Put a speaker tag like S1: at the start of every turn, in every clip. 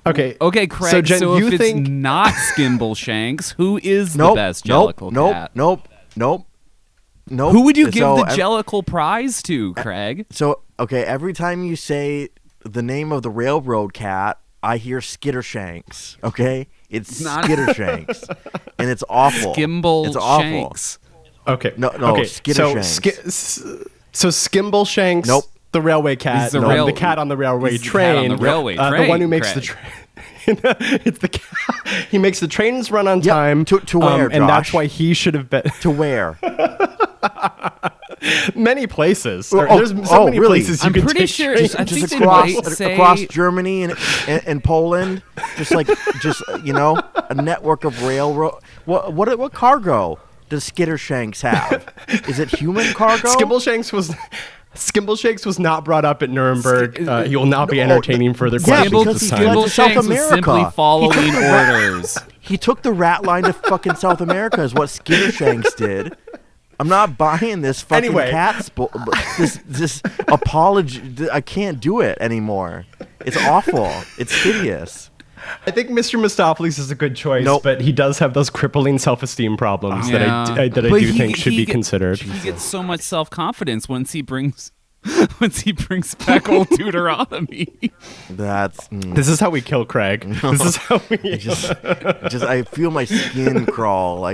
S1: Okay, Craig.
S2: So, Jen,
S1: if
S2: you think
S1: it's not Skimbleshanks, who is the best Jellicle cat?
S2: Nope.
S1: Who would you give the Jellicle prize to, Craig?
S2: So, okay, every time you say the name of the railroad cat, I hear Skittershanks, okay? It's Skittershanks, and it's awful. It's awful.
S3: Okay.
S2: No,
S3: okay.
S2: Skittershanks.
S3: So Skimbleshanks,
S2: Nope.
S3: the railway cat, the cat on the railway train, the one who makes the train. It's the cat. He makes the trains run on time.
S2: To where,
S3: and that's why he should have been.
S2: To where?
S3: Many places. There's so many
S2: really?
S3: places you can take.
S1: I'm pretty sure.
S2: Just across Germany and Poland, just a network of railroad. What cargo does Skittershanks have? Is it human cargo?
S3: Skimbleshanks was not brought up at Nuremberg. He will not be entertaining further questions this time.
S1: Skimbleshanks was simply following orders.
S2: He took the rat line to fucking South America is what Skittershanks did. I'm not buying this fucking cat this apology. I can't do it anymore. It's awful. It's hideous.
S3: I think Mr. Mistopheles is a good choice, but he does have those crippling self-esteem problems that I do think should be considered.
S1: He gets so much self-confidence once he brings back old Deuteronomy.
S2: This
S3: is how we kill Craig.
S2: No.
S3: This is how we
S2: I feel my skin crawl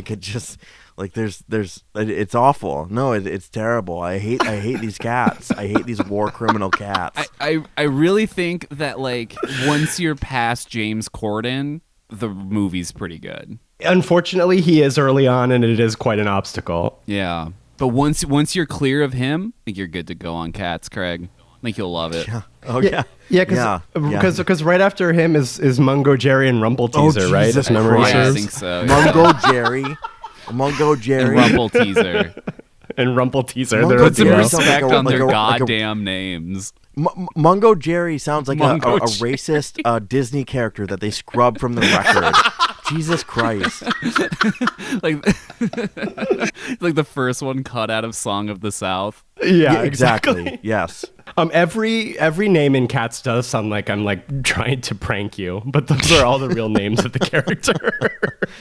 S2: it's awful. No, it's terrible. I hate these cats. I hate these war criminal cats.
S1: I really think that once you're past James Corden, the movie's pretty good.
S3: Unfortunately, he is early on, and it is quite an obstacle.
S1: Yeah, but once you're clear of him, I think you're good to go on Cats, Craig. I think you'll love it.
S2: Yeah. Oh yeah.
S3: Yeah, because right after him is Mungo Jerry and Rumpelteazer, right? As memory serves.
S1: I think so.
S2: Yeah. Mungo Jerry.
S1: And Rumpelteazer.
S3: Put
S1: some respect on their goddamn names.
S2: Mungo Jerry sounds like a racist Disney character that they scrubbed from the record. Jesus Christ.
S1: like the first one cut out of Song of the South.
S3: Yeah,
S2: exactly. Yes.
S3: Every name in Cats does sound like I'm trying to prank you, but those are all the real names of the character.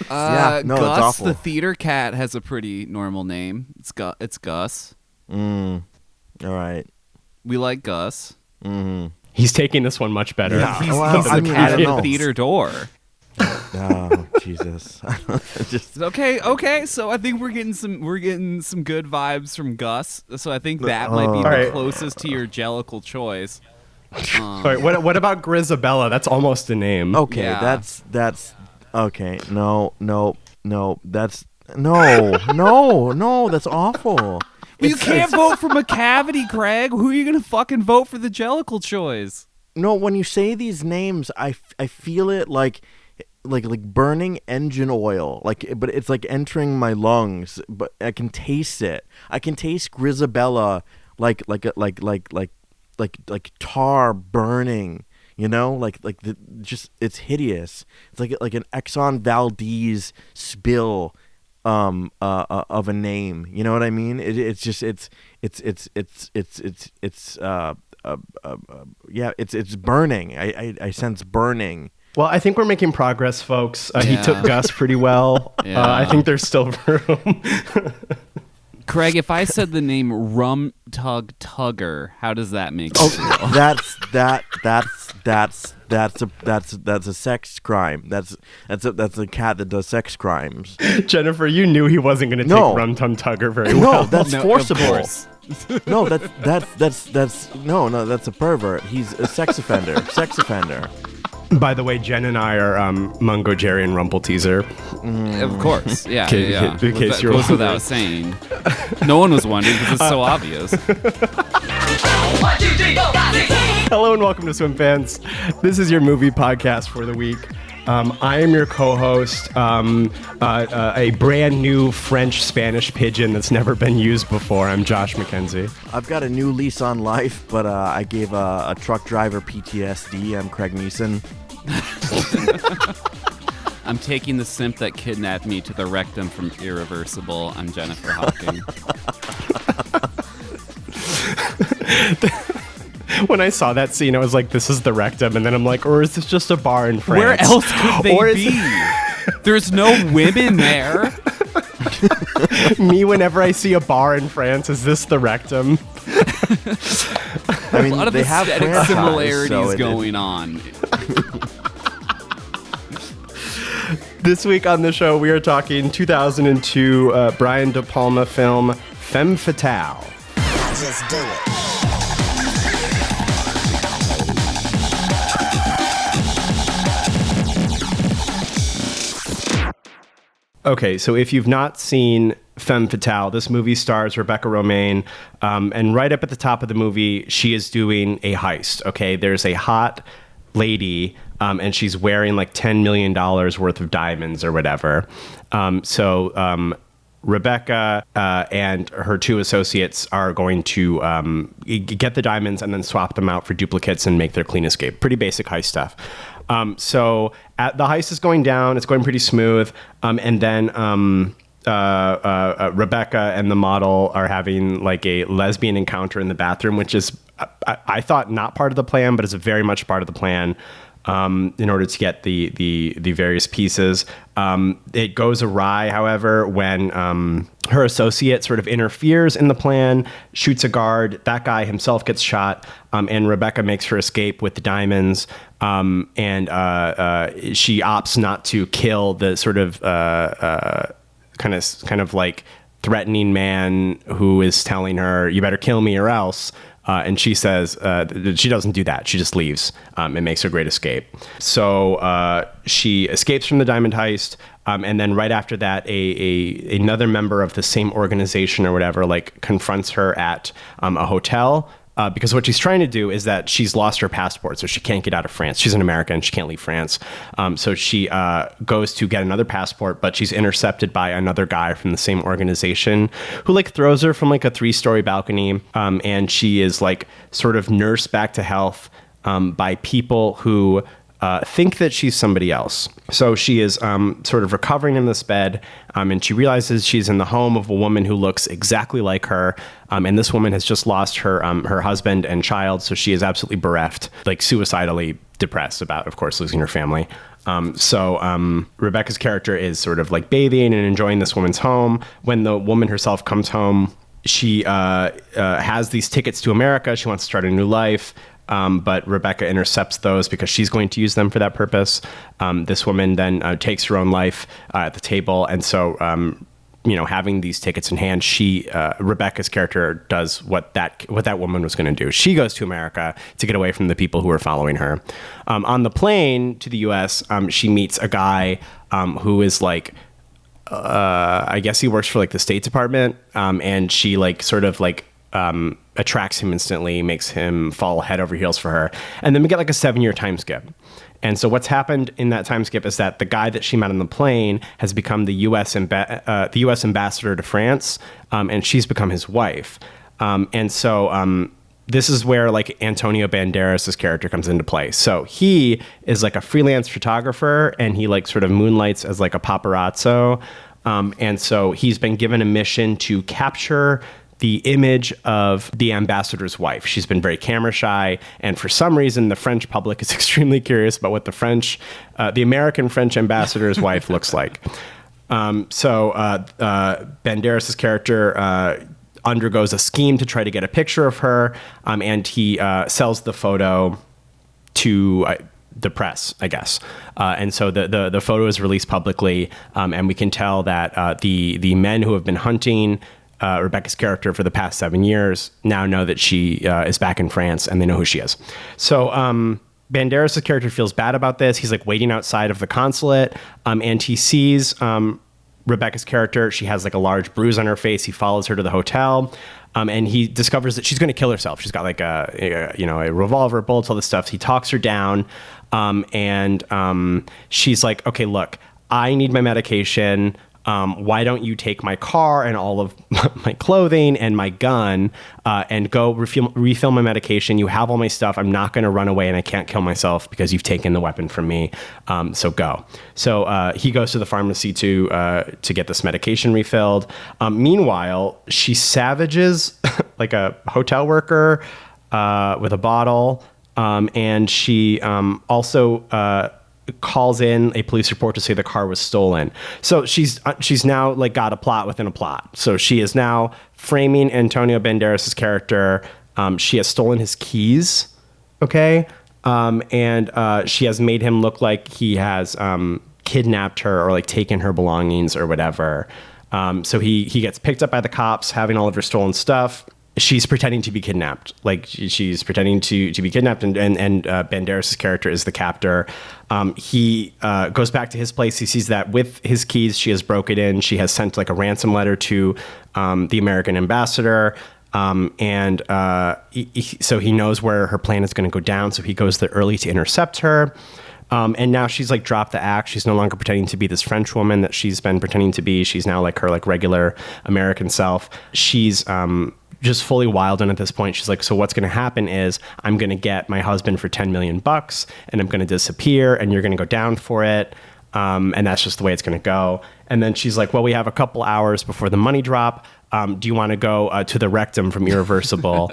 S2: Gus,
S1: it's
S2: awful.
S1: The theater cat, has a pretty normal name. It's Gus.
S2: All right.
S1: We like Gus.
S2: Mm-hmm.
S3: He's taking this one much better.
S1: Yeah. He's the cat at the theater door.
S2: Oh Jesus!
S1: Okay. So I think we're getting some good vibes from Gus. So I think that might be the closest to your Jellicle choice.
S3: All right. What about Grisabella? That's almost a name.
S2: Okay,
S1: yeah.
S2: that's okay. No. That's no. That's awful.
S1: You can't vote for McCavity, Craig. Who are you gonna fucking vote for the Jellicle choice?
S2: No, when you say these names, I feel it like burning engine oil, but it's like entering my lungs. But I can taste it. I can taste Grisabella like tar burning. It's hideous. It's like an Exxon Valdez spill of a name. You know what I mean? It's burning. I sense burning.
S3: Well, I think we're making progress, folks. He took Gus pretty well.
S1: Yeah.
S3: I think there's still room.
S1: Craig, if I said the name Rum Tug Tugger, how does that make you feel?
S2: That's a sex crime. That's a cat that does sex crimes.
S3: Jennifer, you knew he wasn't going to take Rum Tum Tugger very well.
S2: No, that's forcible.
S1: Of course.
S2: No, that's a pervert. He's a sex offender.
S3: By the way, Jen and I are Mungo Jerry and Rumpelteazer.
S1: Of course, yeah.
S3: In case you're
S1: goes without saying. No one was wondering because it's so obvious.
S3: Hello and welcome to Swim Fans. This is your movie podcast for the week. I am your co-host, a brand new French-Spanish pigeon that's never been used before. I'm Josh McKenzie.
S2: I've got a new lease on life, but I gave a truck driver PTSD. I'm Craig Neeson.
S1: I'm taking the simp that kidnapped me to the rectum from Irreversible. I'm Jennifer Hawking.
S3: When I saw that scene, I was like, this is the rectum. And then I'm like, or is this just a bar in France?
S1: Where else could they be? There's no women there.
S3: Me, whenever I see a bar in France, is this the rectum?
S2: I mean,
S1: A lot of
S2: they have
S1: aesthetic
S2: franchise,
S1: similarities
S2: so
S1: going on.
S3: This week on the show, we are talking 2002 Brian De Palma film, Femme Fatale.
S4: Just do it.
S3: Okay, so if you've not seen Femme Fatale, this movie stars Rebecca Romijn, and right up at the top of the movie, she is doing a heist. Okay, there's a hot lady, and she's wearing like $10 million worth of diamonds or whatever. So Rebecca and her two associates are going to get the diamonds and then swap them out for duplicates and make their clean escape. Pretty basic heist stuff. So the heist is going down. It's going pretty smooth. And then Rebecca and the model are having like a lesbian encounter in the bathroom, which is, I thought, not part of the plan, but is very much part of the plan. In order to get the various pieces. It goes awry, however, when her associate sort of interferes in the plan, shoots a guard. That guy himself gets shot, and Rebecca makes her escape with the diamonds. And she opts not to kill the sort of kind of like threatening man who is telling her, "You better kill me or else." And she says she doesn't do that. She just leaves and makes her great escape. So she escapes from the diamond heist. And then right after that, another member of the same organization or whatever, like confronts her at a hotel. Because what she's trying to do is that she's lost her passport, so she can't get out of France. She's an American. She can't leave France. So she goes to get another passport, but she's intercepted by another guy from the same organization who like throws her from like a 3-story balcony. And she is like sort of nursed back to health by people who think that she's somebody else. So she is sort of recovering in this bed, and she realizes she's in the home of a woman who looks exactly like her. And this woman has just lost her husband and child, so she is absolutely bereft, like suicidally depressed about, of course, losing her family. So Rebecca's character is sort of like bathing and enjoying this woman's home. When the woman herself comes home, she has these tickets to America. She wants to start a new life. But Rebecca intercepts those because she's going to use them for that purpose. This woman then takes her own life at the table. And so, having these tickets in hand, Rebecca's character does what that woman was going to do. She goes to America to get away from the people who are following her. On the plane to the U.S., she meets a guy who is like, I guess he works for like the State Department. And she like sort of like, attracts him instantly, makes him fall head over heels for her. And then we get like a 7-year time skip. And so what's happened in that time skip is that the guy that she met on the plane has become the U.S. ambassador to France, and she's become his wife. And so this is where like Antonio Banderas' character comes into play. So he is like a freelance photographer, and he like sort of moonlights as like a paparazzo. And so he's been given a mission to capture the image of the ambassador's wife. She's been very camera shy, and for some reason, the French public is extremely curious about what the American French ambassador's wife looks like. So Banderas' character undergoes a scheme to try to get a picture of her, and he sells the photo to the press, I guess. And so the photo is released publicly, and we can tell that the men who have been hunting Rebecca's character for the past 7 years now know that she is back in France, and they know who she is. So Banderas' character feels bad about this. He's like waiting outside of the consulate, and he sees Rebecca's character. She has like a large bruise on her face. He follows her to the hotel, and he discovers that she's going to kill herself. She's got like a revolver, bullets, all this stuff. He talks her down, and she's like, "Okay, look, I need my medication. Why don't you take my car and all of my clothing and my gun and go refill my medication? You have all my stuff. I'm not going to run away, and I can't kill myself because you've taken the weapon from me. So go." So he goes to the pharmacy to get this medication refilled. Meanwhile, she savages like a hotel worker with a bottle, and she also calls in a police report to say the car was stolen. So she's now like got a plot within a plot. So she is now framing Antonio Banderas' character. She has stolen his keys, okay, and she has made him look like he has kidnapped her or like taken her belongings or whatever. So he gets picked up by the cops having all of her stolen stuff. She's pretending to be kidnapped. Like she's pretending to be kidnapped, and Banderas' character is the captor. He goes back to his place. He sees that with his keys, she has broken in. She has sent like a ransom letter to the American ambassador. So he knows where her plan is going to go down. So he goes there early to intercept her. And now she's like dropped the act. She's no longer pretending to be this French woman that she's been pretending to be. She's now like her like regular American self. She's just fully wild. And at this point, she's like, so what's going to happen is I'm going to get my husband for $10 million and I'm going to disappear and you're going to go down for it. And that's just the way it's going to go. And then she's like, well, we have a couple hours before the money drop. Do you want to go to the Rectum from Irreversible?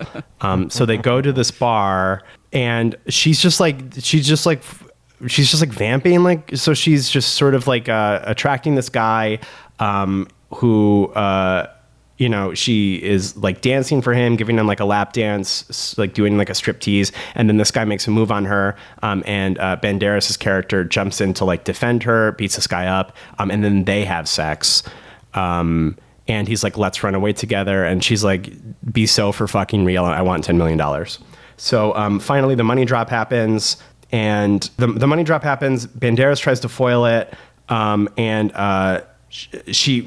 S3: So they go to this bar and she's just like vamping. Like, so she's just sort of like attracting this guy who, she is like dancing for him, giving him like a lap dance, like doing like a striptease. And then this guy makes a move on her. And Banderas' character jumps in to like defend her, beats this guy up. And then they have sex. And he's like, let's run away together. And she's like, be so for fucking real. I want $10 million. So finally the money drop happens. And the money drop happens. Banderas tries to foil it. She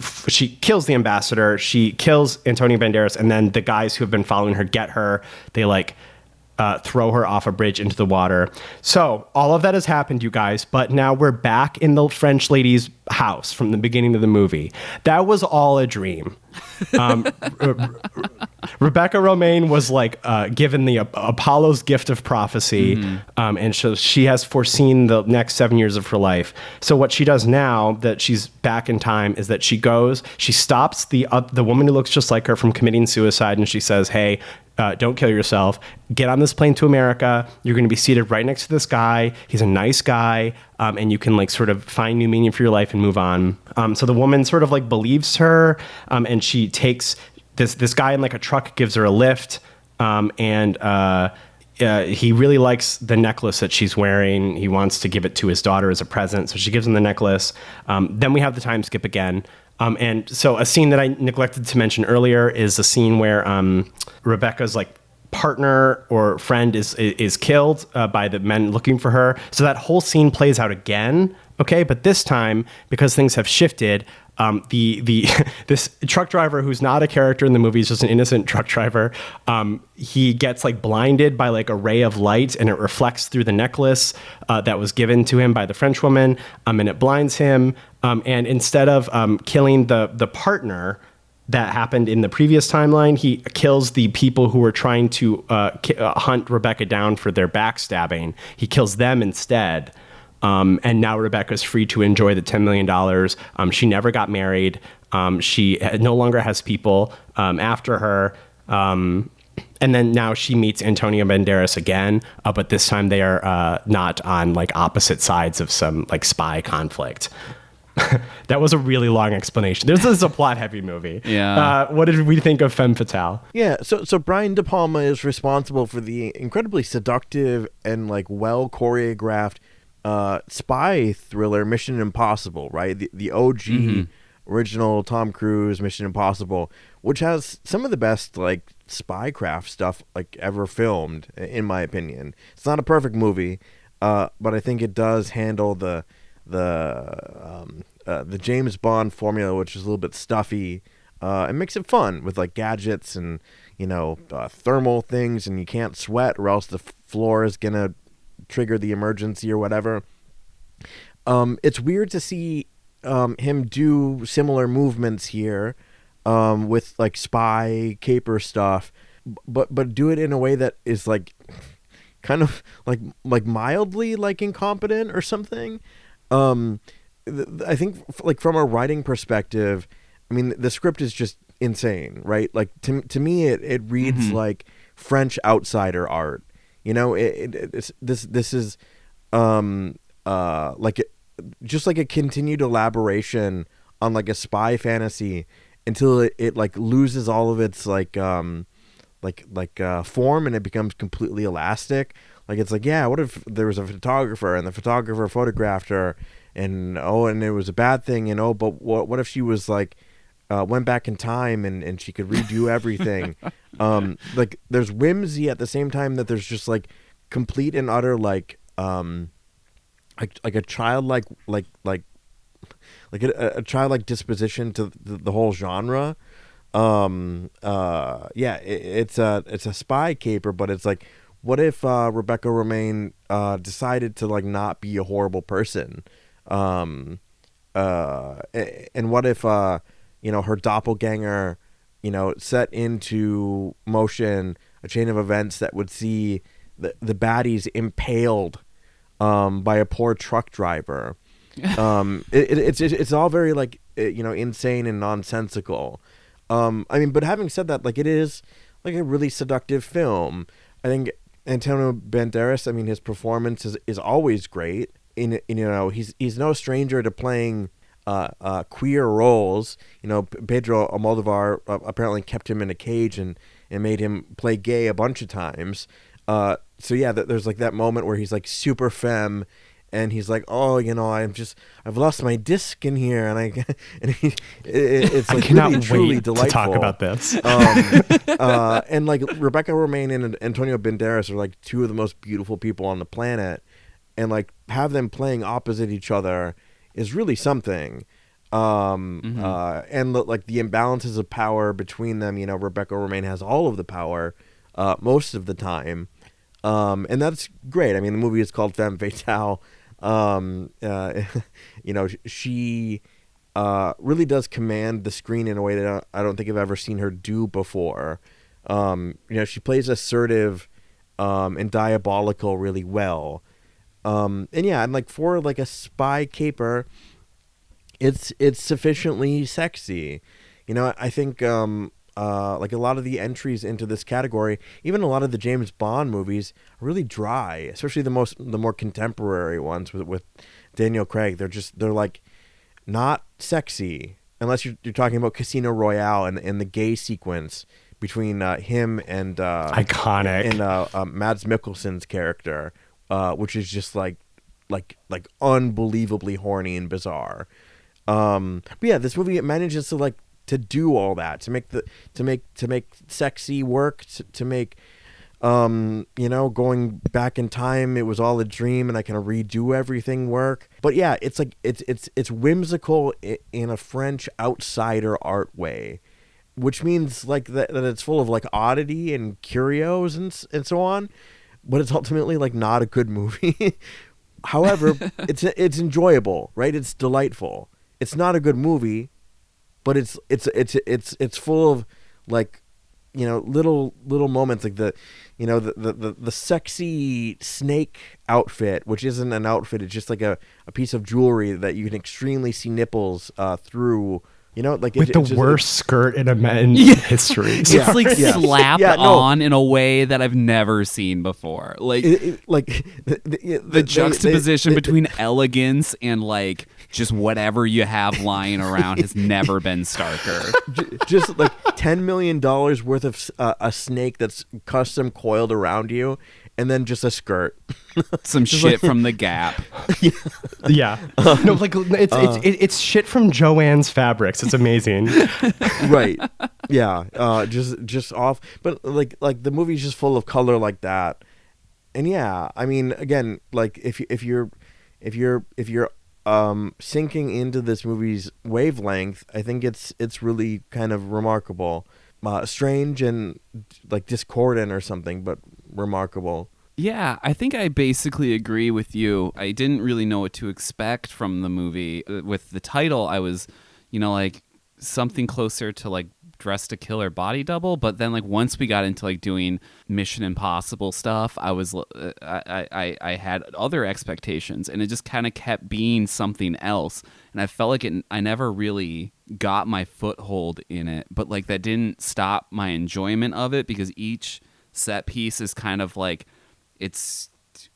S3: kills the ambassador. She kills Antonio Banderas, and then the guys who have been following her get her. They like throw her off a bridge into the water. So all of that has happened, you guys. But now we're back in the French lady's house from the beginning of the movie. That was all a dream. Rebecca Romaine was like given the Apollo's gift of prophecy, and so she has foreseen the next 7 years of her life. So what she does now that she's back in time is that she stops the woman who looks just like her from committing suicide, and she says, hey, don't kill yourself. Get on this plane to America. You're going to be seated right next to this guy. He's a nice guy. And you can like sort of find new meaning for your life and move on. So the woman sort of like believes her. And she takes this guy in like a truck, gives her a lift. He really likes the necklace that she's wearing. He wants to give it to his daughter as a present. So she gives him the necklace. Then we have the time skip again. And so a scene that I neglected to mention earlier is a scene where Rebecca's like partner or friend is killed by the men looking for her. So that whole scene plays out again. Okay, but this time, because things have shifted, this truck driver who's not a character in the movie, is just an innocent truck driver. He gets like blinded by like a ray of light, and it reflects through the necklace that was given to him by the French woman, and it blinds him. And instead of killing the partner that happened in the previous timeline, he kills the people who were trying to hunt Rebecca down for their backstabbing. He kills them instead. And now Rebecca's free to enjoy the $10 million. She never got married. She no longer has people after her. And then now she meets Antonio Banderas again, but this time they are not on like opposite sides of some like spy conflict. That was a really long explanation. This is a plot-heavy movie.
S1: Yeah.
S3: What did we think of Femme Fatale?
S2: Yeah, so Brian De Palma is responsible for the incredibly seductive and like well choreographed spy thriller Mission Impossible, right? The OG original Tom Cruise Mission Impossible, which has some of the best like spycraft stuff like ever filmed, in my opinion. It's not a perfect movie, but I think it does handle the James Bond formula, which is a little bit stuffy. It makes it fun with like gadgets and thermal things, and you can't sweat or else the floor is gonna trigger the emergency or whatever. It's weird to see him do similar movements here with like spy caper stuff, but do it in a way that is like kind of like mildly like incompetent or something. I think like from a writing perspective, I mean the script is just insane, right? Like to me it reads like French outsider art. This is just like a continued elaboration on like a spy fantasy until it like loses all of its form and it becomes completely elastic. Like it's like, yeah, what if there was a photographer and the photographer photographed her and it was a bad thing, but what if she was like went back in time and she could redo everything. Like there's whimsy at the same time that there's just like complete and utter like a childlike a childlike disposition to the whole genre. It's a spy caper, but it's like, what if Rebecca Romijn decided to like not be a horrible person, and what if her doppelganger set into motion a chain of events that would see the baddies impaled by a poor truck driver. It's all very like insane and nonsensical. But having said that, like it is like a really seductive film. I think Antonio Banderas, his performance is always great. He's no stranger to playing queer roles. Pedro Almodovar apparently kept him in a cage and made him play gay a bunch of times. There's like that moment where he's like super femme. And he's like, I've lost my disc in here, it's like really truly delightful
S3: to talk about this.
S2: And like Rebecca Romijn and Antonio Banderas are like two of the most beautiful people on the planet, and like have them playing opposite each other is really something. And like the imbalances of power between them, Rebecca Romijn has all of the power most of the time, and that's great. The movie is called Femme Fatale. She really does command the screen in a way that I don't think I've ever seen her do before. She plays assertive and diabolical really well. And like for like a spy caper, it's sufficiently sexy. I think like a lot of the entries into this category, even a lot of the James Bond movies, are really dry, especially the more contemporary ones with Daniel Craig. They're like not sexy unless you're talking about Casino Royale and the gay sequence between him and
S3: iconic
S2: and Mads Mikkelsen's character, which is just like unbelievably horny and bizarre. But yeah, this movie, it manages to do all that, to make sexy work, to make going back in time, it was all a dream and I can redo everything work. But yeah, it's like it's whimsical in a French outsider art way, which means like that it's full of like oddity and curios and so on, but it's ultimately like not a good movie. However, it's enjoyable, right? It's delightful. It's not a good movie, but it's full of like little moments, like the sexy snake outfit, which isn't an outfit, it's just like a piece of jewelry that you can extremely see nipples through. Like
S3: with the worst skirt in a men's history.
S1: It's slapped on in a way that I've never seen before. Like the juxtaposition between elegance and like just whatever you have lying around has never been starker.
S2: Just like $10 million worth of a snake that's custom coiled around you, and then just a skirt.
S1: Some shit from the Gap.
S3: Yeah. No, like it's shit from Joann's Fabrics. It's amazing.
S2: Right. Yeah. Just off. But like the movie's just full of color like that. And yeah, again, like if you're sinking into this movie's wavelength, I think it's really kind of remarkable. Strange and like discordant or something, but remarkable.
S1: Yeah, I think I basically agree with you. I didn't really know what to expect from the movie. With the title, I was, like something closer to like Dress to Kill or Body Double. But then like once we got into like doing Mission Impossible stuff, I was I had other expectations, and it just kind of kept being something else. And I felt like I never really got my foothold in it. But like that didn't stop my enjoyment of it, because each set piece is kind of like its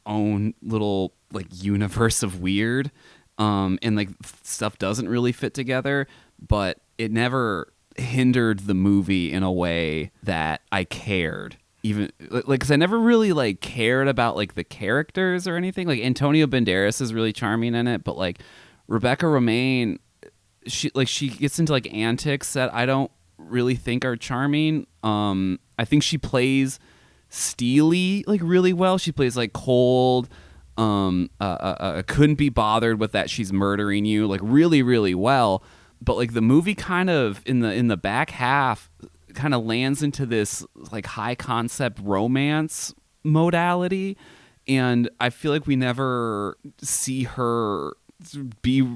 S1: own little like universe of weird, and like stuff doesn't really fit together, but it never hindered the movie in a way that I cared. Even like, because I never really like cared about like the characters or anything. Like Antonio Banderas is really charming in it, but like Rebecca Romijn, she gets into like antics that I don't really think are charming. I think she plays steely like really well. She plays like cold. Couldn't be bothered with that she's murdering you like really, really well. But like the movie kind of in the back half kind of lands into this like high concept romance modality, and I feel like we never see her be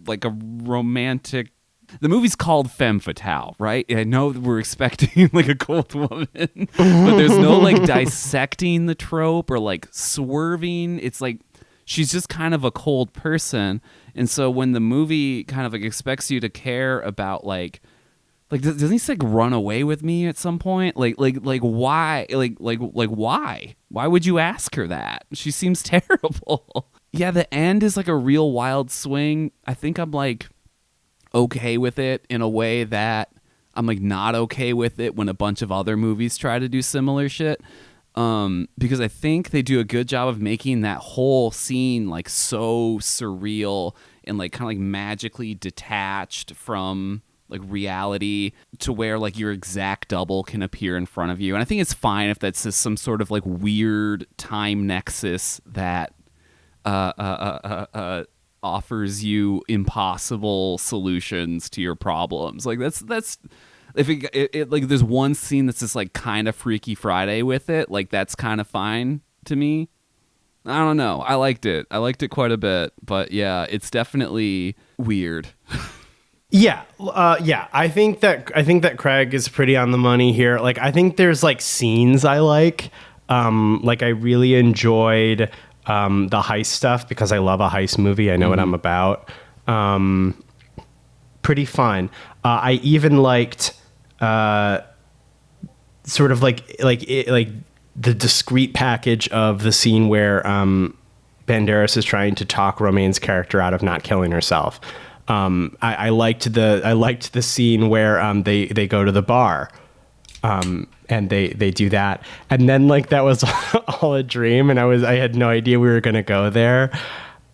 S1: like a romantic. The movie's called Femme Fatale, right? I know we're expecting like a cold woman, but there's no like dissecting the trope or like swerving. It's like she's just kind of a cold person. And so when the movie kind of like expects you to care about like doesn't he like run away with me at some point? Like why? Like why would you ask her that? She seems terrible. Yeah, the end is like a real wild swing. I think I'm like okay with it in a way that I'm like not okay with it when a bunch of other movies try to do similar shit. Because I think they do a good job of making that whole scene like so surreal and like kind of like magically detached from like reality to where like your exact double can appear in front of you. And I think it's fine if that's just some sort of like weird time nexus that offers you impossible solutions to your problems. Like that's if it like there's one scene that's just like kind of Freaky Friday with it, like that's kind of fine to me. I don't know. I liked it quite a bit, but yeah, it's definitely weird.
S3: Yeah. I think that Craig is pretty on the money here. Like, I think there's like scenes I like. I really enjoyed the heist stuff because I love a heist movie. I know what I'm about. Pretty fun. I even liked sort of like the discrete package of the scene where Banderas is trying to talk Romijn's character out of not killing herself. I liked the scene where they go to the bar, and they do that, and then like that was all a dream, and I had no idea we were gonna go there.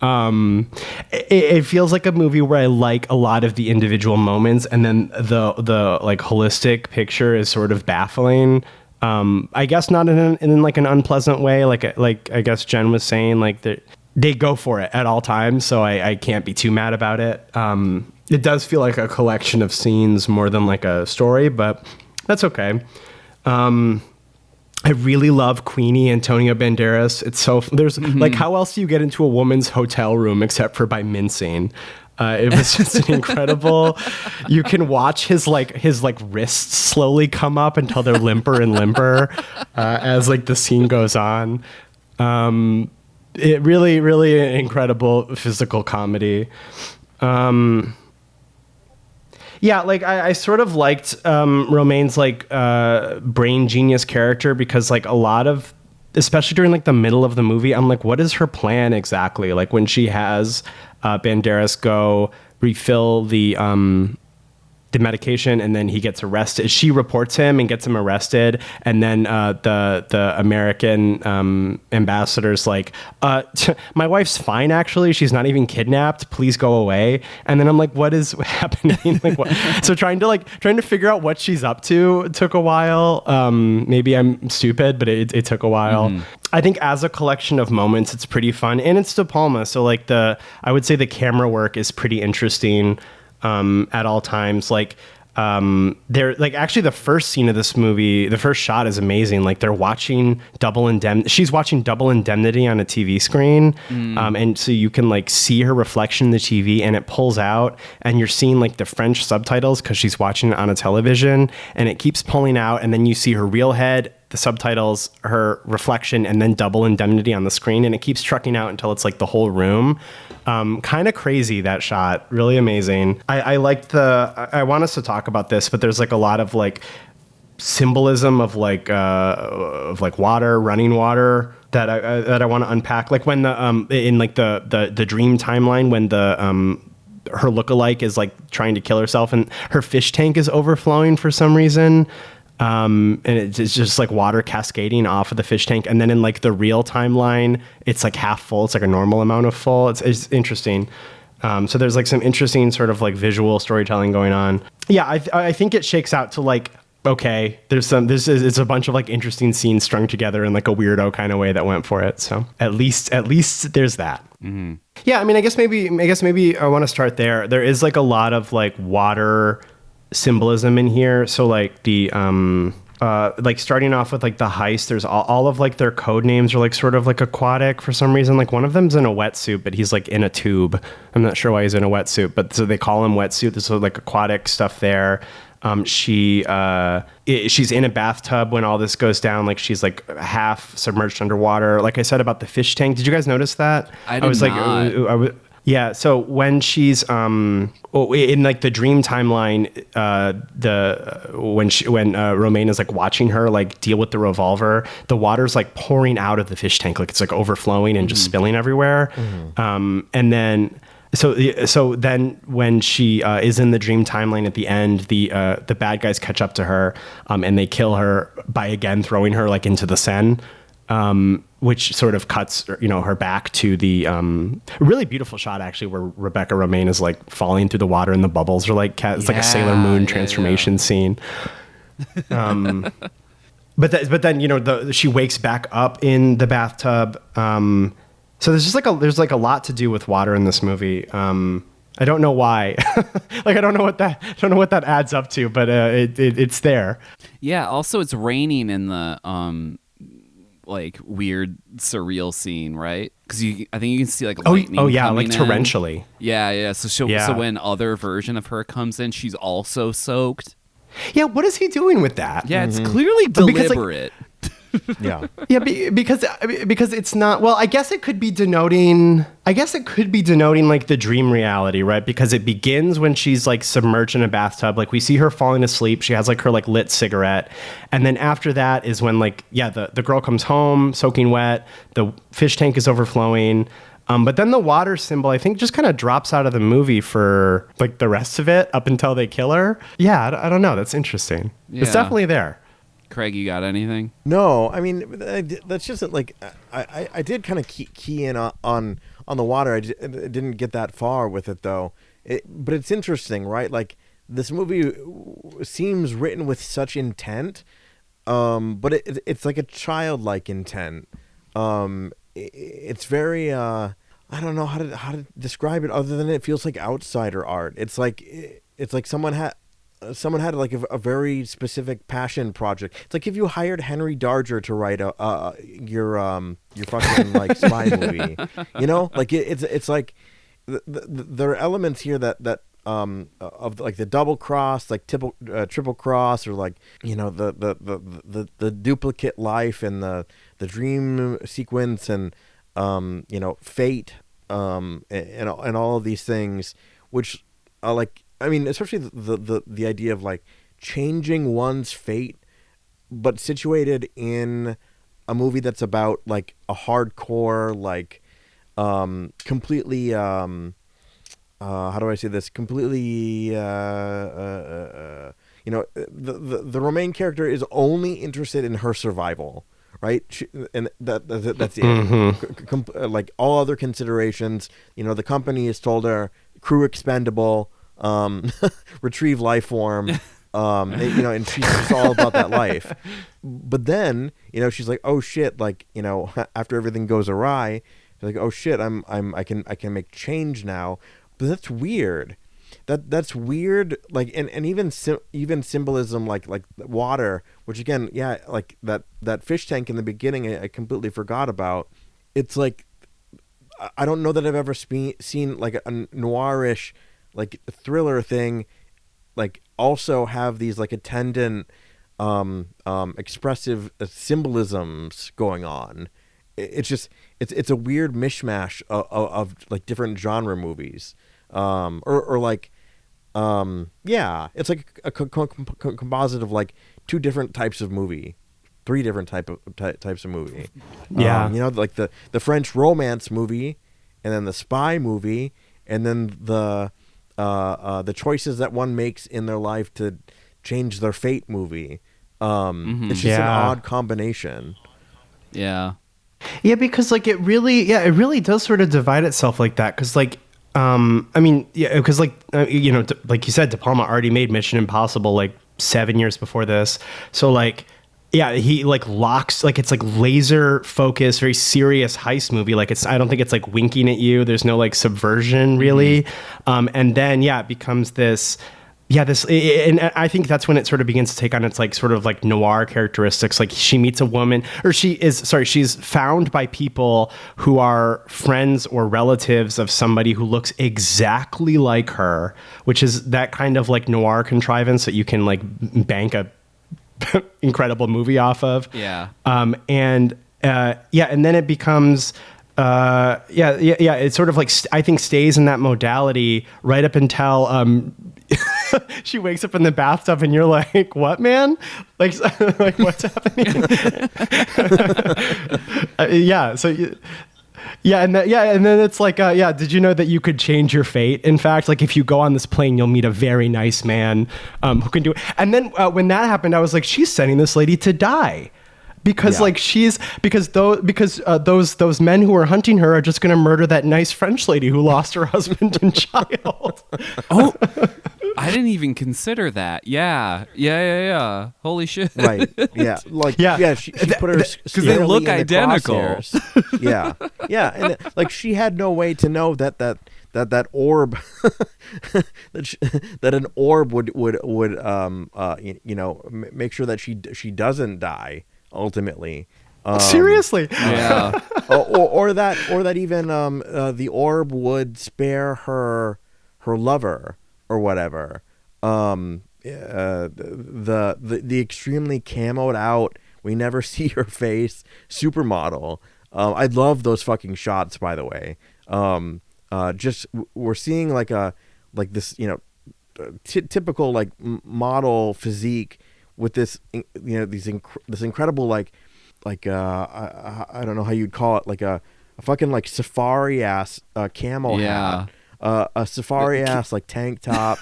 S3: It feels like a movie where I like a lot of the individual moments, and then the like holistic picture is sort of baffling. I guess not in like an unpleasant way. Like I guess Jen was saying, like they go for it at all times, so I can't be too mad about it. It does feel like a collection of scenes more than like a story, but that's okay. I really love Queenie, Antonio Banderas. It's so there's like, how else do you get into a woman's hotel room except for by mincing? It was just an incredible. You can watch his wrists slowly come up until they're limper and limper as like the scene goes on. It really, really an incredible physical comedy. Yeah, like I sort of liked Romijn's like brain genius character because like a lot of, especially during like the middle of the movie, I'm like, what is her plan exactly? Like when she has Banderas go refill the medication and then he gets arrested. She reports him and gets him arrested. And then the American ambassador's like, my wife's fine, actually. She's not even kidnapped. Please go away. And then I'm like, what is happening? Like, what? So trying to figure out what she's up to took a while. Maybe I'm stupid, but it took a while. Mm-hmm. I think as a collection of moments, it's pretty fun. And it's De Palma. So like I would say the camera work is pretty interesting. At all times, like they're like actually the first scene of this movie, the first shot is amazing. Like they're watching she's watching Double Indemnity on a TV screen, and so you can like see her reflection in the TV, and it pulls out, and you're seeing like the French subtitles because she's watching it on a television, and it keeps pulling out, and then you see her real head, the subtitles, her reflection, and then Double Indemnity on the screen, and it keeps trucking out until it's like the whole room. Kind of crazy, that shot. Really amazing. I liked I want us to talk about this, but there's like a lot of like symbolism of like water, running water that I want to unpack. Like when in like the dream timeline, when her lookalike is like trying to kill herself and her fish tank is overflowing for some reason. And it's just like water cascading off of the fish tank. And then in like the real timeline, it's like half full. It's like a normal amount of full. It's interesting. So there's like some interesting sort of like visual storytelling going on. Yeah, I think it shakes out to like, okay, it's a bunch of like interesting scenes strung together in like a weirdo kind of way that went for it. So at least there's that. Mm-hmm. Yeah, I mean, I guess maybe I want to start there. There is like a lot of like water symbolism in here. So like the like starting off with like the heist, there's all of like their code names are like sort of like aquatic for some reason. Like one of them's in a wetsuit, but he's like in a tube. I'm not sure why he's in a wetsuit, but so they call him wetsuit. There's like aquatic stuff there. She's in a bathtub when all this goes down. Like she's like half submerged underwater. Like I said about the fish tank. Did you guys notice that?
S1: I was not.
S3: Yeah. So when she's in like the dream timeline, when Romaine is like watching her like deal with the revolver, the water's like pouring out of the fish tank, like it's like overflowing and just spilling everywhere. Mm-hmm. And then. So then when she is in the dream timeline at the end, the bad guys catch up to her and they kill her by again throwing her like into the Seine, which sort of cuts her back to the really beautiful shot actually where Rebecca Romaine is like falling through the water and the bubbles are like it's like a Sailor Moon transformation scene. But then she wakes back up in the bathtub. So there's just like a lot to do with water in this movie. I don't know why. Like I don't know what that adds up to, but it's there.
S1: Yeah. Also, it's raining in the like weird surreal scene, right? Because I think you can see like lightning.
S3: Oh yeah,
S1: coming
S3: like torrentially.
S1: In. Yeah. So when other version of her comes in, she's also soaked.
S3: Yeah. What is he doing with that?
S1: Yeah, it's clearly deliberate.
S3: Yeah. Yeah, because it's not, well, I guess it could be denoting like the dream reality, right? Because it begins when she's like submerged in a bathtub. Like we see her falling asleep. She has like her like lit cigarette. And then after that is when like, yeah, the girl comes home soaking wet. The fish tank is overflowing. But then the water symbol, I think, just kind of drops out of the movie for like the rest of it up until they kill her. Yeah, I don't know. That's interesting. Yeah. It's definitely there.
S1: Craig, you got anything?
S2: No, I mean that's just like I did kind of key in on the water. I didn't get that far with it though. But it's interesting, right? Like this movie seems written with such intent, but it's like a childlike intent. It's very I don't know how to describe it other than it feels like outsider art. It's like someone had like a very specific passion project. It's like if you hired Henry Darger to write your fucking like spy movie, like it's like there are elements here that of like the double cross, like triple cross, or like the duplicate life and the dream sequence and fate and all of these things, which are like. I mean, especially the idea of like changing one's fate, but situated in a movie that's about like a hardcore, like completely how do I say this? Completely the Romaine character is only interested in her survival, right? And that's it. Mm-hmm. Like all other considerations, the company has told her crew expendable. Retrieve life form, and she's just all about that life. But then, she's like, oh shit, like, after everything goes awry, she's like, oh shit, I can make change now. But that's weird. That's weird. Like, and even symbolism, like water, which again, yeah, like that fish tank in the beginning, I completely forgot about. It's like, I don't know that I've ever seen like a noirish, like thriller thing, like also have these like attendant expressive symbolisms going on. It's just it's a weird mishmash of like different genre movies, or like yeah, it's like a composite of like two different types of movie, three different types of movie.
S3: Yeah.
S2: Like the French romance movie, and then the spy movie, and then the choices that one makes in their life to change their fate movie. It's just an odd combination.
S1: Yeah.
S3: Yeah, because like it really does sort of divide itself like that. Because like, because like like you said, De Palma already made Mission Impossible like 7 years before this. So like, yeah, he like locks, like it's like laser focused, very serious heist movie. Like I don't think it's like winking at you. There's no like subversion really. And then it becomes this. Yeah, and I think that's when it sort of begins to take on its like sort of like noir characteristics. Like she meets a woman, or she's found by people who are friends or relatives of somebody who looks exactly like her, which is that kind of like noir contrivance that you can like bank a incredible movie off of.
S1: Yeah.
S3: And then it becomes. It sort of like I think stays in that modality right up until she wakes up in the bathtub and you're like, what, man? Like what's happening? And then it's like, did you know that you could change your fate? In fact, like if you go on this plane, you'll meet a very nice man who can do it. And then when that happened, I was like, she's sending this lady to die. Because those men who are hunting her are just going to murder that nice French lady who lost her husband and child.
S1: Oh, I didn't even consider that. Yeah. Holy shit.
S2: Right. Yeah. Like she put her
S1: because they look identical.
S2: Yeah. And like she had no way to know that orb that an orb would make sure that she doesn't die. Ultimately,
S3: seriously,
S1: yeah,
S2: or that even the orb would spare her lover or whatever. The extremely camoed out, we never see her face supermodel. I love those fucking shots, by the way. Just we're seeing like this typical like model physique. With this, this incredible I don't know how you'd call it, like a fucking like safari ass camo hat, a safari ass like tank top,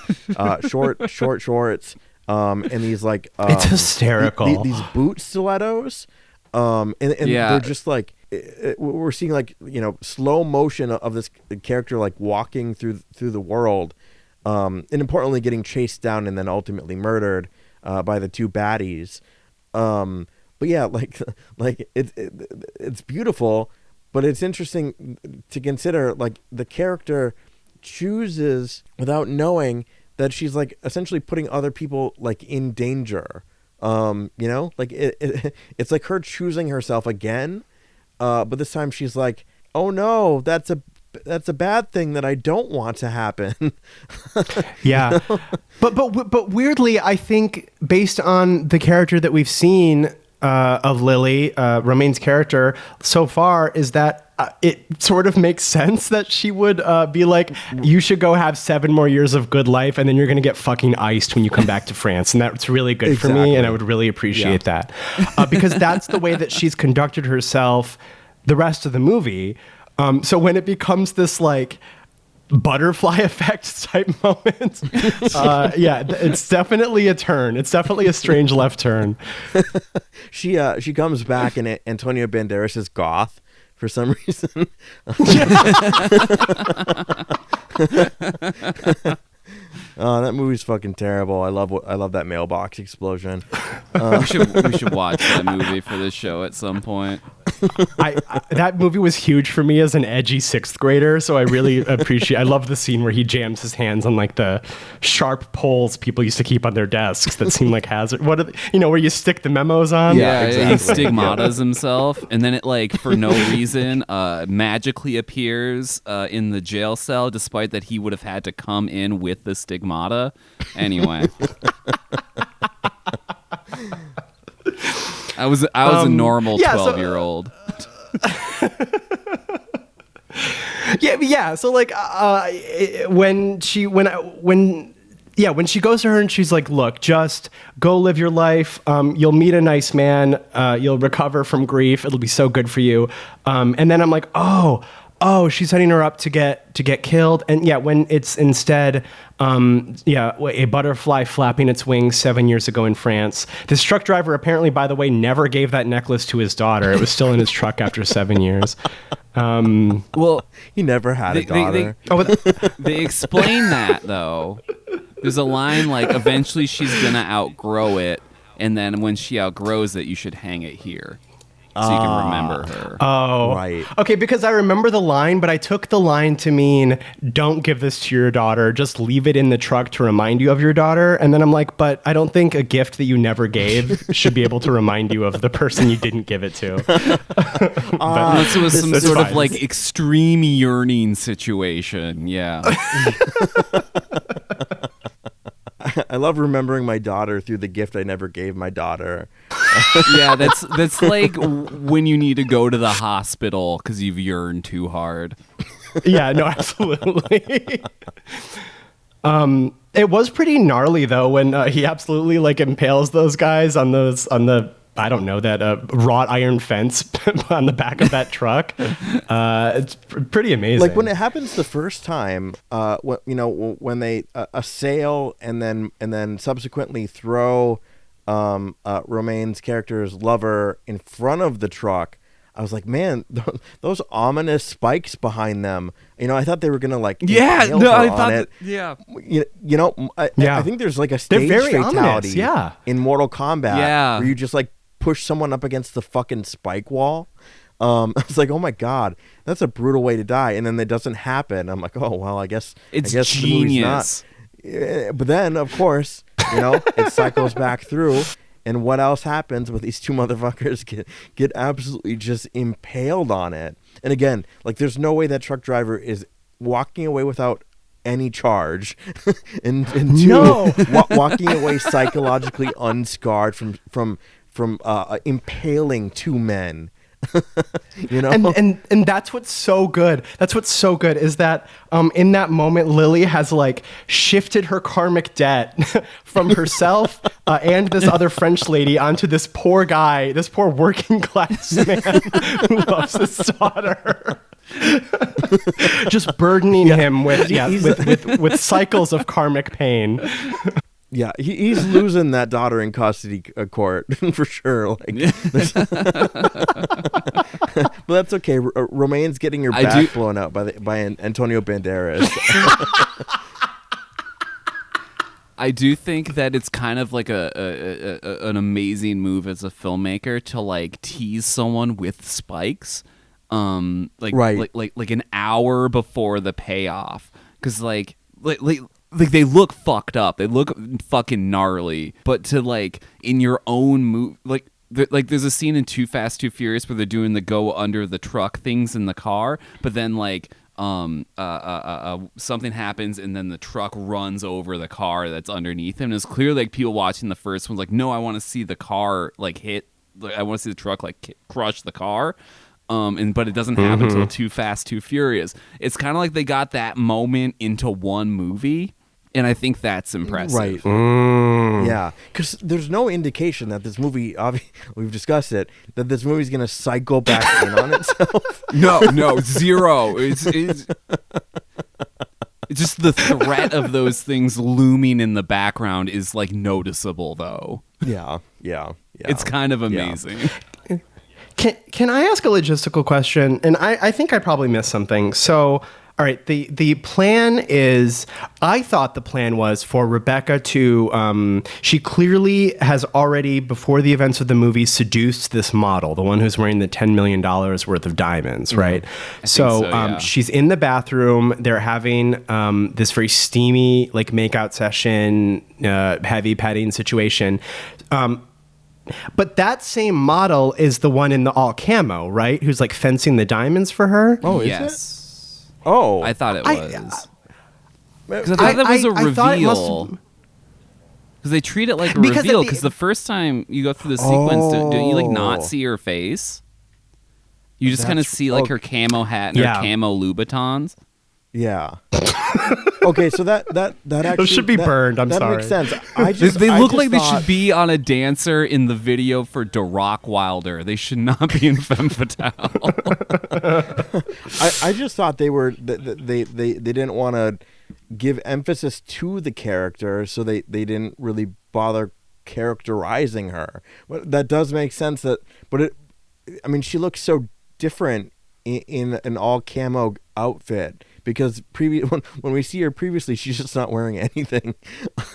S2: short shorts, and these like
S3: it's hysterical.
S2: These boot stilettos, and they're just like we're seeing like slow motion of this character like walking through the world, and importantly getting chased down and then ultimately murdered. By the two baddies, but yeah, like it's beautiful, but it's interesting to consider like the character chooses without knowing that she's like essentially putting other people like in danger. Like it's like her choosing herself again, but this time she's like, oh no, that's a bad thing that I don't want to happen.
S3: Yeah. But weirdly, I think based on the character that we've seen of Lily, Romaine's character so far, is that it sort of makes sense that she would be like, you should go have 7 more years of good life and then you're going to get fucking iced when you come back to France. And that's really good for me. And I would really appreciate that. Because that's the way that she's conducted herself the rest of the movie. So when it becomes this like butterfly effect type moment, it's definitely a turn. It's definitely a strange left turn.
S2: She comes back and Antonio Banderas is goth for some reason. Oh, that movie's fucking terrible. I love that mailbox explosion.
S1: We should watch that movie for this show at some point.
S3: That movie was huge for me as an edgy 6th grader, so I really appreciate. I love the scene where he jams his hands on like the sharp poles people used to keep on their desks that seem like hazard. What are where you stick the memos on?
S1: Yeah, exactly. He stigmatas himself, and then it like for no reason magically appears in the jail cell, despite that he would have had to come in with the stigmata. Anyway. I was a normal 12-year-old.
S3: Yeah. So like when when she goes to her and she's like, look, just go live your life. You'll meet a nice man. You'll recover from grief. It'll be so good for you. And then I'm like, oh, she's setting her up to get killed. And yeah, when it's instead, a butterfly flapping its wings 7 years ago in France. This truck driver apparently, by the way, never gave that necklace to his daughter. It was still in his truck after 7 years.
S1: Well,
S2: he never had a daughter.
S1: They explain that though. There's a line like, eventually she's gonna outgrow it, and then when she outgrows it, you should hang it here. So you can remember her.
S3: Oh,
S2: right.
S3: Okay, because I remember the line, but I took the line to mean, don't give this to your daughter. Just leave it in the truck to remind you of your daughter. And then I'm like, but I don't think a gift that you never gave should be able to remind you of the person you didn't give it to.
S1: Unless it was some sort of like extreme yearning situation. Yeah.
S2: I love remembering my daughter through the gift I never gave my daughter.
S1: Yeah, that's like when you need to go to the hospital because you've yearned too hard.
S3: Yeah, no, absolutely. It was pretty gnarly though when he absolutely like impales those guys on the I don't know, that wrought iron fence on the back of that truck. It's pretty amazing.
S2: Like when it happens the first time, when they assail and then subsequently throw Romaine's character's lover in front of the truck, I was like, man, those ominous spikes behind them. I thought they were gonna like impale her on it.
S1: Yeah.
S2: I think there's like a stage fatality
S3: ominous,
S2: in Mortal Kombat where you just like push someone up against the fucking spike wall. I was like, oh my god, that's a brutal way to die, and then it doesn't happen. I'm like, oh well, I guess
S1: it's
S2: genius.
S1: The movie's not.
S2: Yeah, but then of course, it cycles back through, and what else happens with these two motherfuckers get absolutely just impaled on it. And again, like there's no way that truck driver is walking away without any charge, and two, walking away psychologically unscarred from impaling two men.
S3: And that's what's so good. That's what's so good is that in that moment, Lily has like shifted her karmic debt from herself and this other French lady onto this poor guy, this poor working class man who loves his daughter. Just burdening him with cycles of karmic pain.
S2: Yeah, he's losing that daughter in custody court for sure. But that's okay. Romaine's getting her back blown out by Antonio Banderas.
S1: I do think that it's kind of like an amazing move as a filmmaker to like tease someone with spikes, like an hour before the payoff, because like they look fucked up. They look fucking gnarly. But to like in your own move, like there's a scene in Too Fast, Too Furious where they're doing the go under the truck things in the car, but then like something happens and then the truck runs over the car that's underneath him. And it's clear like people watching the first one's like, no, I want to see the car like hit. Like, I want to see the truck like crush the car. But it doesn't happen until Too Fast, Too Furious. It's kind of like they got that moment into one movie. And I think that's impressive.
S2: Right. Yeah. Because there's no indication that this movie, we've discussed it, that this movie's going to cycle back in on itself.
S1: No, zero. It's just the threat of those things looming in the background is like noticeable, though.
S2: Yeah.
S1: It's kind of amazing.
S3: Yeah. Can I ask a logistical question? And I think I probably missed something. So, all right, the plan is, I thought the plan was for Rebecca to, she clearly has already, before the events of the movie, seduced this model, the one who's wearing the $10 million worth of diamonds, right? So she's in the bathroom. They're having this very steamy, like, makeout session, heavy petting situation. But that same model is the one in the all camo, right? Who's like fencing the diamonds for her.
S2: Oh,
S1: yes.
S2: Is it? Oh,
S1: I thought it was. Because I thought that was a reveal. Because they treat it like a reveal. Because the first time you go through the sequence, don't you like not see her face? You just kind of see like her camo hat and her camo Louboutins.
S2: Yeah. Okay, so that actually
S3: Those should be burned. I'm
S2: that
S3: sorry.
S2: Makes sense.
S1: They look like they
S2: thought,
S1: should be on a dancer in the video for Rock Wilder. They should not be in Femme Fatale.
S2: I just thought they didn't want to give emphasis to the character, so they didn't really bother characterizing her. But that does make sense. She looks so different in an all camo outfit, because when we see her previously, she's just not wearing anything.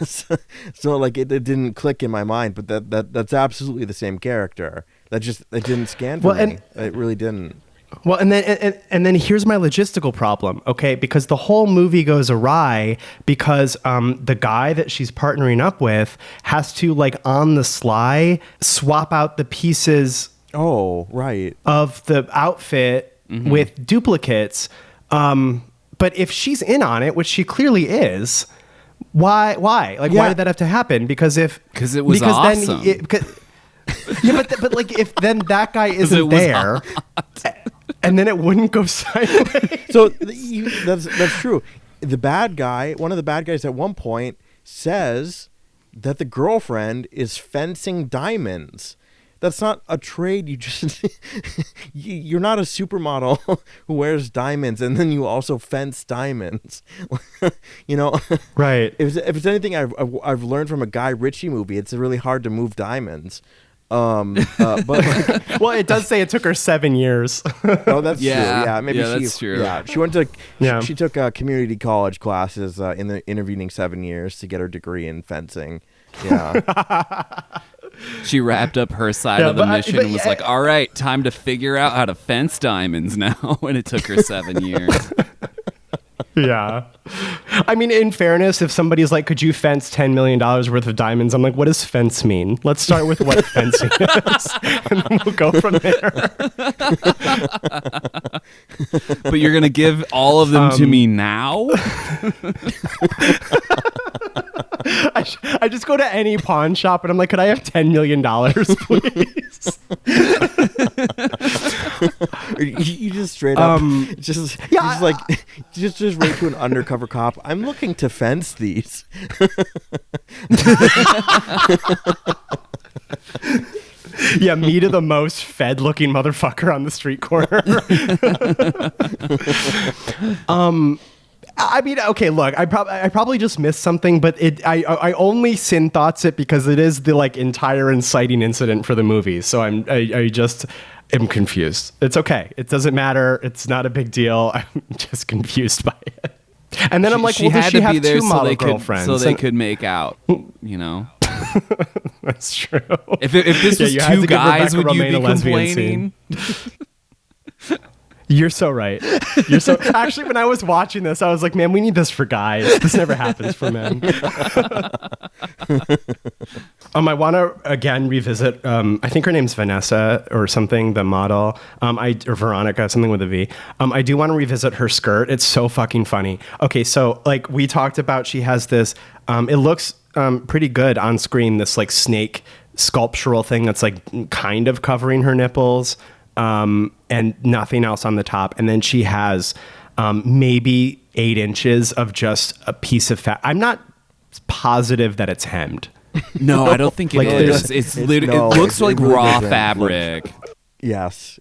S2: so like it didn't click in my mind, but that's absolutely the same character. It didn't scan for me. It really didn't.
S3: Well, and then here's my logistical problem, okay? Because the whole movie goes awry because the guy that she's partnering up with has to, like, on the sly swap out the pieces.
S2: Oh, right.
S3: Of the outfit with duplicates. But if she's in on it, which she clearly is, why? Like, why did that have to happen? Because it was
S1: awesome.
S3: But like, if then that guy isn't there, and then it wouldn't go sideways.
S2: So that's true. The bad guy, one of the bad guys at one point says that the girlfriend is fencing diamonds. That's not a trade. You're not a supermodel who wears diamonds and then you also fence diamonds.
S3: Right.
S2: If it's anything I've learned from a Guy Ritchie movie, it's really hard to move diamonds. But
S3: well, it does say it took her 7 years.
S2: Oh, that's true. Yeah, maybe
S1: that's true.
S2: Yeah, she took community college classes in the intervening 7 years to get her degree in fencing. Yeah.
S1: She wrapped up her side of the mission and was like, all right, time to figure out how to fence diamonds now. And it took her 7 years.
S3: Yeah. I mean, in fairness, if somebody's like, could you fence $10 million worth of diamonds? I'm like, what does fence mean? Let's start with what fencing is, and then we'll go from there.
S1: But you're going to give all of them to me now?
S3: I just go to any pawn shop and I'm like, could I have $10 million, please?
S2: You just straight up just write to an undercover cop, I'm looking to fence these.
S3: Yeah, me to the most fed looking motherfucker on the street corner. I mean, okay, look, I probably just missed something, but I only sin thoughts it because it is the like entire inciting incident for the movie. So I just am confused. It's okay. It doesn't matter. It's not a big deal. I'm just confused by it. And then I'm like, well, does she have two model girlfriends?
S1: So they could make out, you know?
S3: That's true.
S1: If this was two guys, would you be complaining?
S3: You're so right. Actually, when I was watching this, I was like, man, we need this for guys. This never happens for men. I want to again revisit. I think her name's Vanessa or something, the model. Or Veronica, something with a V. I do want to revisit her skirt. It's so fucking funny. Okay, so like we talked about, she has this. It looks pretty good on screen. This like snake sculptural thing that's like kind of covering her nipples. And nothing else on the top. And then she has maybe 8 inches of just a piece of fat. I'm not positive that it's hemmed.
S1: No, I don't think it is. It looks like raw fabric.
S2: Yes.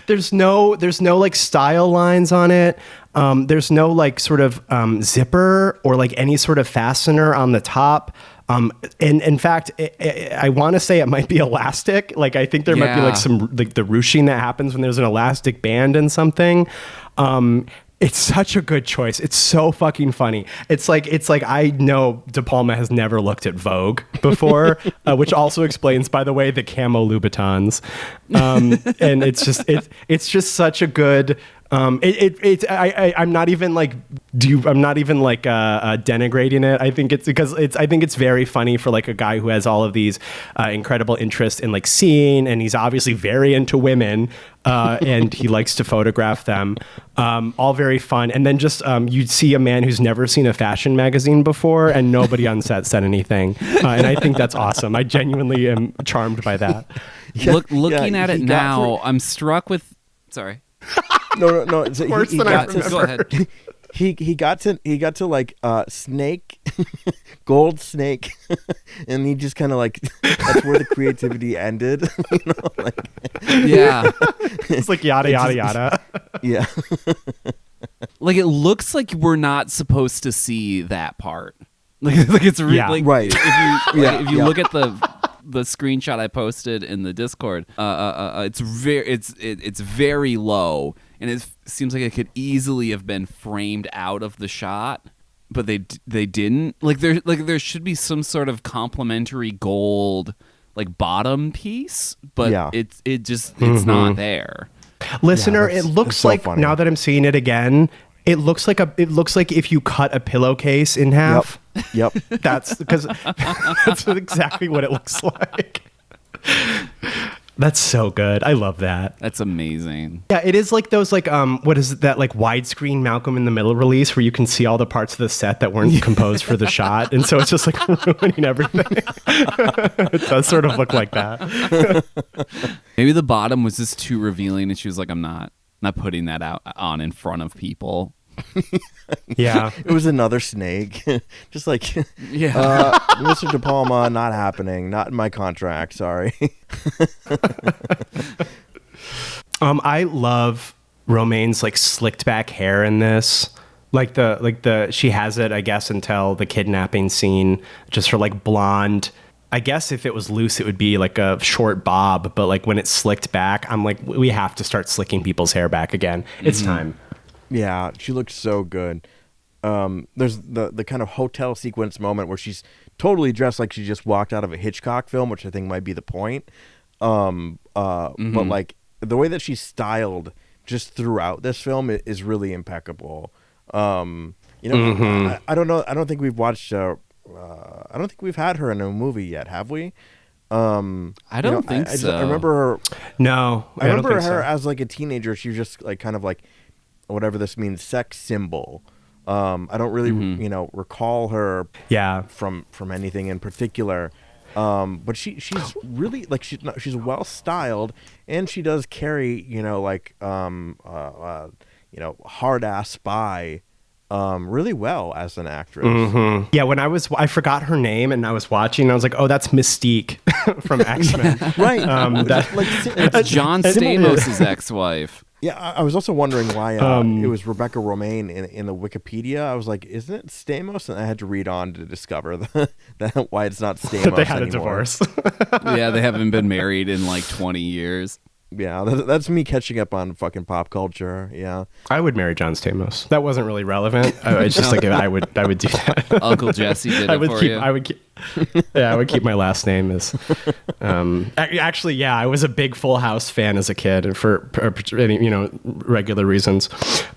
S3: There's no like style lines on it. There's no like sort of zipper or like any sort of fastener on the top. And in fact, I want to say it might be elastic. Like I think there might be like some like the ruching that happens when there's an elastic band in something. It's such a good choice. It's so fucking funny. It's like I know De Palma has never looked at Vogue before, which also explains, by the way, the camo Louboutins. And it's just such a good. I'm not even denigrating it. I think it's because I think it's very funny for like a guy who has all of these incredible interests in like seeing, and he's obviously very into women, and he likes to photograph them. All very fun. And then just you'd see a man who's never seen a fashion magazine before, and nobody on set said anything. And I think that's awesome. I genuinely am charmed by that.
S1: Looking at it now, I'm struck with. Sorry.
S2: no. So
S3: Worse than I remember.
S1: Go ahead.
S2: He got to like snake, gold snake, and he just kind of like that's where the creativity ended. Like
S1: Yeah.
S3: It's like yada yada yada.
S2: yeah.
S1: Like it looks like we're not supposed to see that part. Like it's
S3: Yeah.
S1: like
S2: Right.
S1: If you look at the screenshot I posted in the Discord, it's very low, and it seems like it could easily have been framed out of the shot, but they didn't. There should be some sort of complementary gold like bottom piece, but it's not there.
S3: Listener,
S2: Yeah,
S3: it looks
S2: so
S3: like
S2: funny.
S3: now that I'm seeing it again, it looks like if you cut a pillowcase in half.
S2: Yep.
S3: That's because that's exactly what it looks like. That's so good. I love that.
S1: That's amazing.
S3: Yeah, it is like those what is that like widescreen Malcolm in the Middle release where you can see all the parts of the set that weren't composed for the shot, and so it's just like ruining everything. It does sort of look like that.
S1: Maybe the bottom was just too revealing, and she was like, "I'm not putting that out on in front of people."
S3: Yeah.
S2: It was another snake. Just like,
S1: Yeah.
S2: Mr. De Palma, not happening. Not in my contract. Sorry.
S3: I love Romaine's like slicked back hair in this. Like the she has it, I guess, until the kidnapping scene. Just her like blonde. I guess if it was loose, it would be like a short bob. But like when it's slicked back, I'm like, we have to start slicking people's hair back again. It's time.
S2: Yeah, she looks so good. There's the kind of hotel sequence moment where she's totally dressed like she just walked out of a Hitchcock film, which I think might be the point. But like the way that she's styled just throughout this film is really impeccable. I don't know. I don't think we've watched. I don't think we've had her in a movie yet, have we?
S1: I don't think so.
S2: I remember her.
S3: No,
S2: I remember
S3: don't
S2: her
S3: think so.
S2: as like a teenager. She was just like kind of like whatever this means, sex symbol. I don't really recall her from anything in particular. But she's really like she's well styled, and she does carry hard ass spy really well as an actress.
S3: Yeah, when I forgot her name and I was watching, and I was like, oh, that's Mystique from X-Men.
S2: Right.
S1: It's John Stamos' ex-wife.
S2: Yeah, I was also wondering why it was Rebecca Romaine in the Wikipedia. I was like, isn't it Stamos? And I had to read on to discover that why it's not Stamos
S3: They had
S2: anymore.
S3: a divorce.
S1: Yeah, they haven't been married in like 20 years.
S2: Yeah, that's me catching up on fucking pop culture. Yeah,
S3: I would marry John Stamos. That wasn't really relevant. It's just like I would do that.
S1: Uncle Jesse did it for you.
S3: I would keep my last name as. Actually, yeah, I was a big Full House fan as a kid, and for regular reasons.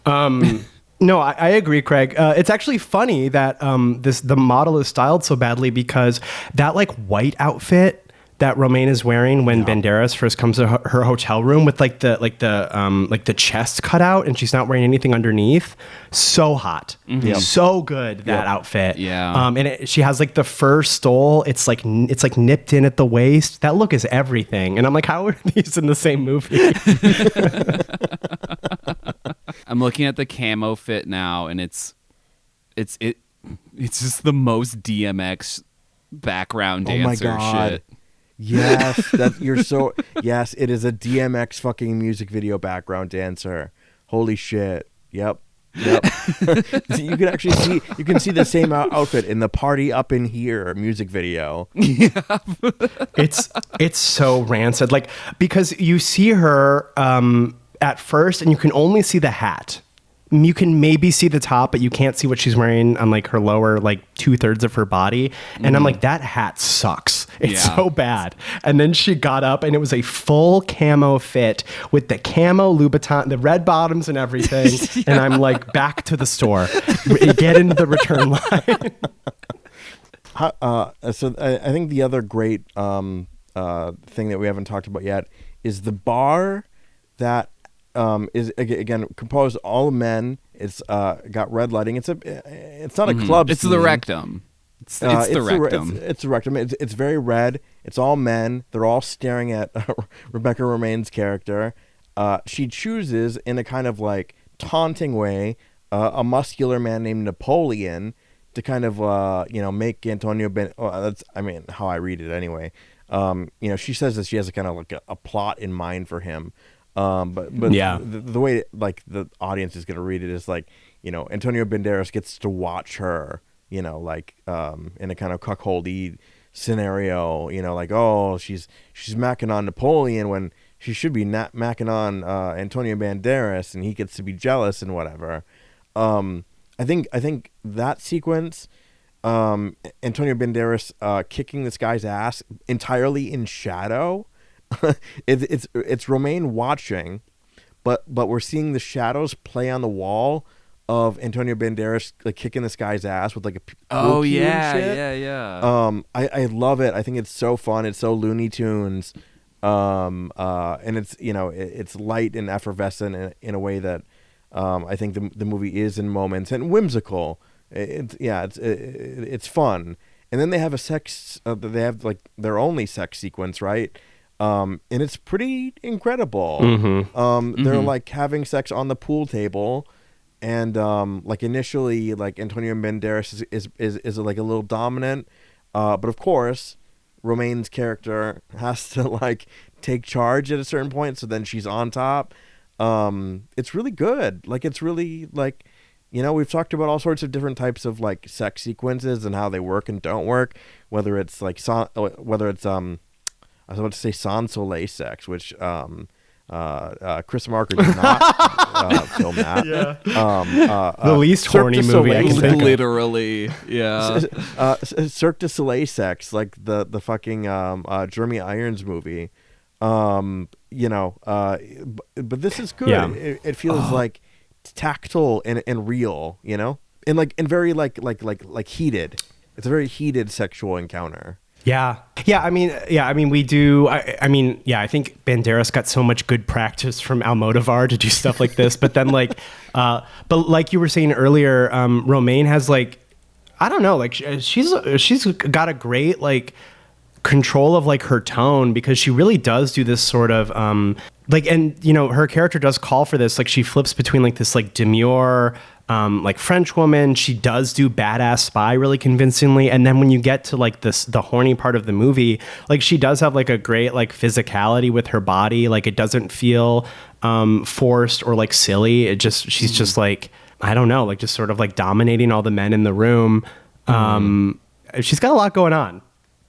S3: No, I agree, Craig. It's actually funny that the model is styled so badly because that like white outfit that Romaine is wearing when Banderas first comes to her hotel room with like the chest cut out and she's not wearing anything underneath. So hot, so good that outfit.
S1: Yeah,
S3: and she has like the fur stole. It's like nipped in at the waist. That look is everything. And I'm like, how are these in the same movie?
S1: I'm looking at the camo fit now, and it's just the most DMX background dancer shit.
S2: Yes, yes, it is a DMX fucking music video background dancer. Holy shit. Yep. So you can see the same outfit in the Party Up in Here music video.
S1: Yeah.
S3: It's so rancid. Like, because you see her at first and you can only see the hat. You can maybe see the top, but you can't see what she's wearing on like her lower, like 2/3 of her body. And I'm like, that hat sucks. It's so bad. And then she got up and it was a full camo fit with the camo Louboutin, the red bottoms and everything. And I'm like, back to the store. Get into the return line.
S2: So I think the other great thing that we haven't talked about yet is the bar that is again composed all of men. It's got red lighting. It's not a club.
S1: It's the rectum. It's the rectum.
S2: It's the rectum. It's very red. It's all men. They're all staring at Rebecca Romaine's character. she chooses in a kind of like taunting way a muscular man named Napoleon to kind of make Antonio that's how I read it anyway. She says that she has a kind of like a plot in mind for him. But
S3: yeah,
S2: the way like the audience is going to read it is like, Antonio Banderas gets to watch her, in a kind of cuckoldy scenario, like, oh, she's macking on Napoleon when she should be macking on Antonio Banderas, and he gets to be jealous and whatever. I think that sequence, Antonio Banderas kicking this guy's ass entirely in shadow. It's Romaine watching, but we're seeing the shadows play on the wall of Antonio Banderas like kicking this guy's ass with like a pool cue and shit.
S1: Yeah.
S2: I love it. I think it's so fun. It's so Looney Tunes, and it's it's light and effervescent in a way that I think the movie is in moments, and whimsical. It's fun. And then they have they have like their only sex sequence, right? And it's pretty incredible.
S3: Mm-hmm.
S2: They're like having sex on the pool table, and like initially, like Antonio Banderas is like a little dominant, but of course, Romaine's character has to like take charge at a certain point. So then she's on top. It's really good. Like it's really like, we've talked about all sorts of different types of like sex sequences and how they work and don't work. Whether it's like I was about to say sans soleil sex, which Chris Marker did not film that.
S3: Yeah. The least horny movie I can think of.
S1: Literally, yeah.
S2: Cirque du Soleil sex, like the fucking Jeremy Irons movie. But this is good.
S3: Yeah.
S2: It feels like tactile and real, and very like heated. It's a very heated sexual encounter.
S3: Yeah. I mean, we do. I think Banderas got so much good practice from Almodovar to do stuff like this. But then, but like you were saying earlier, Romaine has like, I don't know, like she's got a great like control of like her tone, because she really does do this sort of her character does call for this. Like she flips between like this like demure, like French woman. She does do badass spy really convincingly, and then when you get to like the horny part of the movie, like she does have like a great like physicality with her body. Like it doesn't feel forced or like silly. She's just like, I don't know, like just sort of like dominating all the men in the room. She's got a lot going on.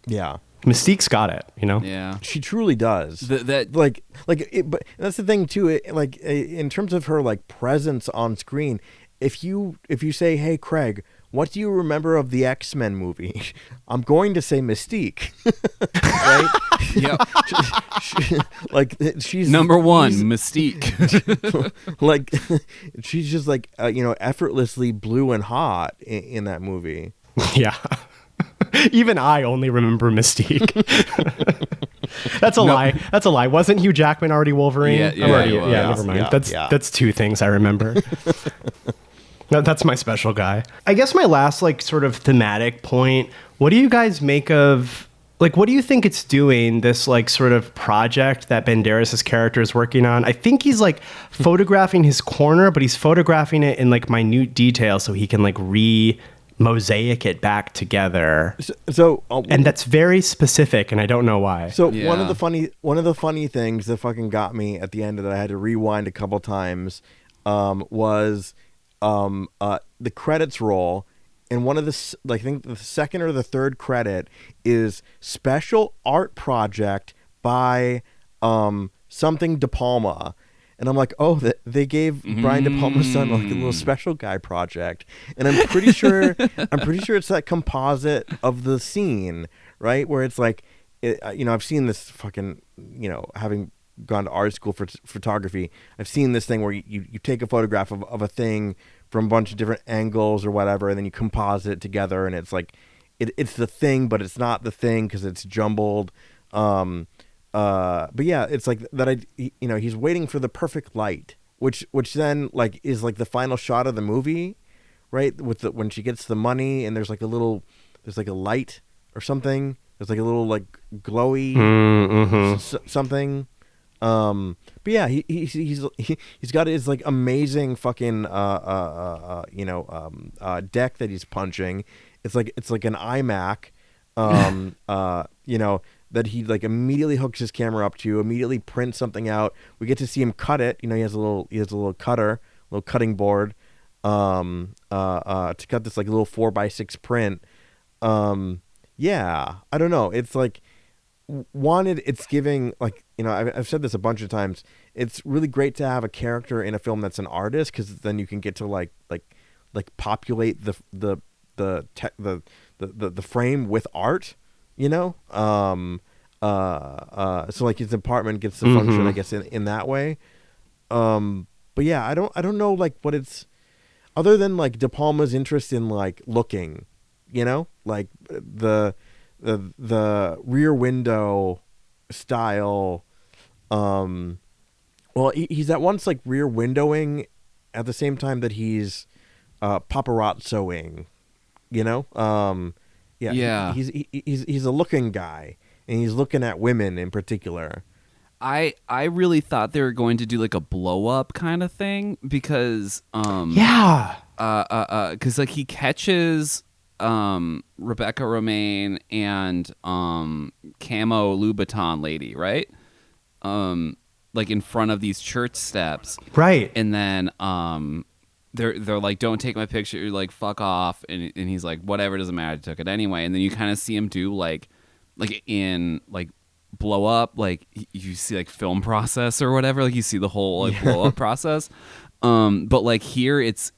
S2: Yeah.
S3: Mystique's got it,
S1: Yeah,
S2: she truly does. But that's the thing too. In terms of her like presence on screen, if you say, "Hey, Craig, what do you remember of the X-Men movie?" I'm going to say Mystique, right?
S1: Yeah. She's number one, Mystique.
S2: Like she's just like effortlessly blue and hot in that movie.
S3: Yeah. Even I only remember Mystique. That's a lie. That's a lie. Wasn't Hugh Jackman already Wolverine?
S1: Yeah,
S3: never mind. That's two things I remember. That's my special guy. I guess my last like sort of thematic point, what do you guys make of, like, what do you think it's doing, this like sort of project that Banderas' character is working on? I think he's like photographing his corner, but he's photographing it in like minute detail so he can like mosaic it back together. And that's very specific, and I don't know why.
S2: So one of the funny things that fucking got me at the end that I had to rewind a couple times was the credits roll, and one of the, I think the second or the third credit is special art project by something De Palma. And I'm like, oh, they gave Brian De Palma's son like a little special guy project, and I'm pretty sure it's that composite of the scene, right, where it's like, I've seen this fucking, having gone to art school for photography, I've seen this thing where you take a photograph of a thing from a bunch of different angles or whatever, and then you composite it together, and it's like it's the thing, but it's not the thing because it's jumbled. But yeah, it's like that. He's waiting for the perfect light, which then like is like the final shot of the movie, right? When she gets the money and there's like a light or something. There's like a little like glowy something. But yeah, he's got his like amazing fucking deck that he's punching. It's like an iMac, that he like immediately hooks his camera up to, immediately prints something out. We get to see him cut it. He has a little cutter, little cutting board, to cut this like little 4x6 print. Yeah, I don't know. It's like it's giving like, I've said this a bunch of times. It's really great to have a character in a film that's an artist, because then you can get to like populate the frame with art, so like his apartment gets the function, I guess, in that way. But yeah, I don't know like what it's, other than like De Palma's interest in like looking, like the Rear Window style. Well, he's at once like rear windowing at the same time that he's paparazzoing, yeah. He's a looking guy, and he's looking at women in particular.
S1: I really thought they were going to do like a blow up kind of thing, because because like he catches Rebecca Romaine and Camo Louboutin lady, right? Like in front of these church steps,
S3: right?
S1: And then they're like, "Don't take my picture," like "fuck off," and he's like, "Whatever, doesn't matter, I took it anyway." And then you kind of see him do like in like blow up, like you see like film process or whatever, like you see the whole like blow up process. But like here it's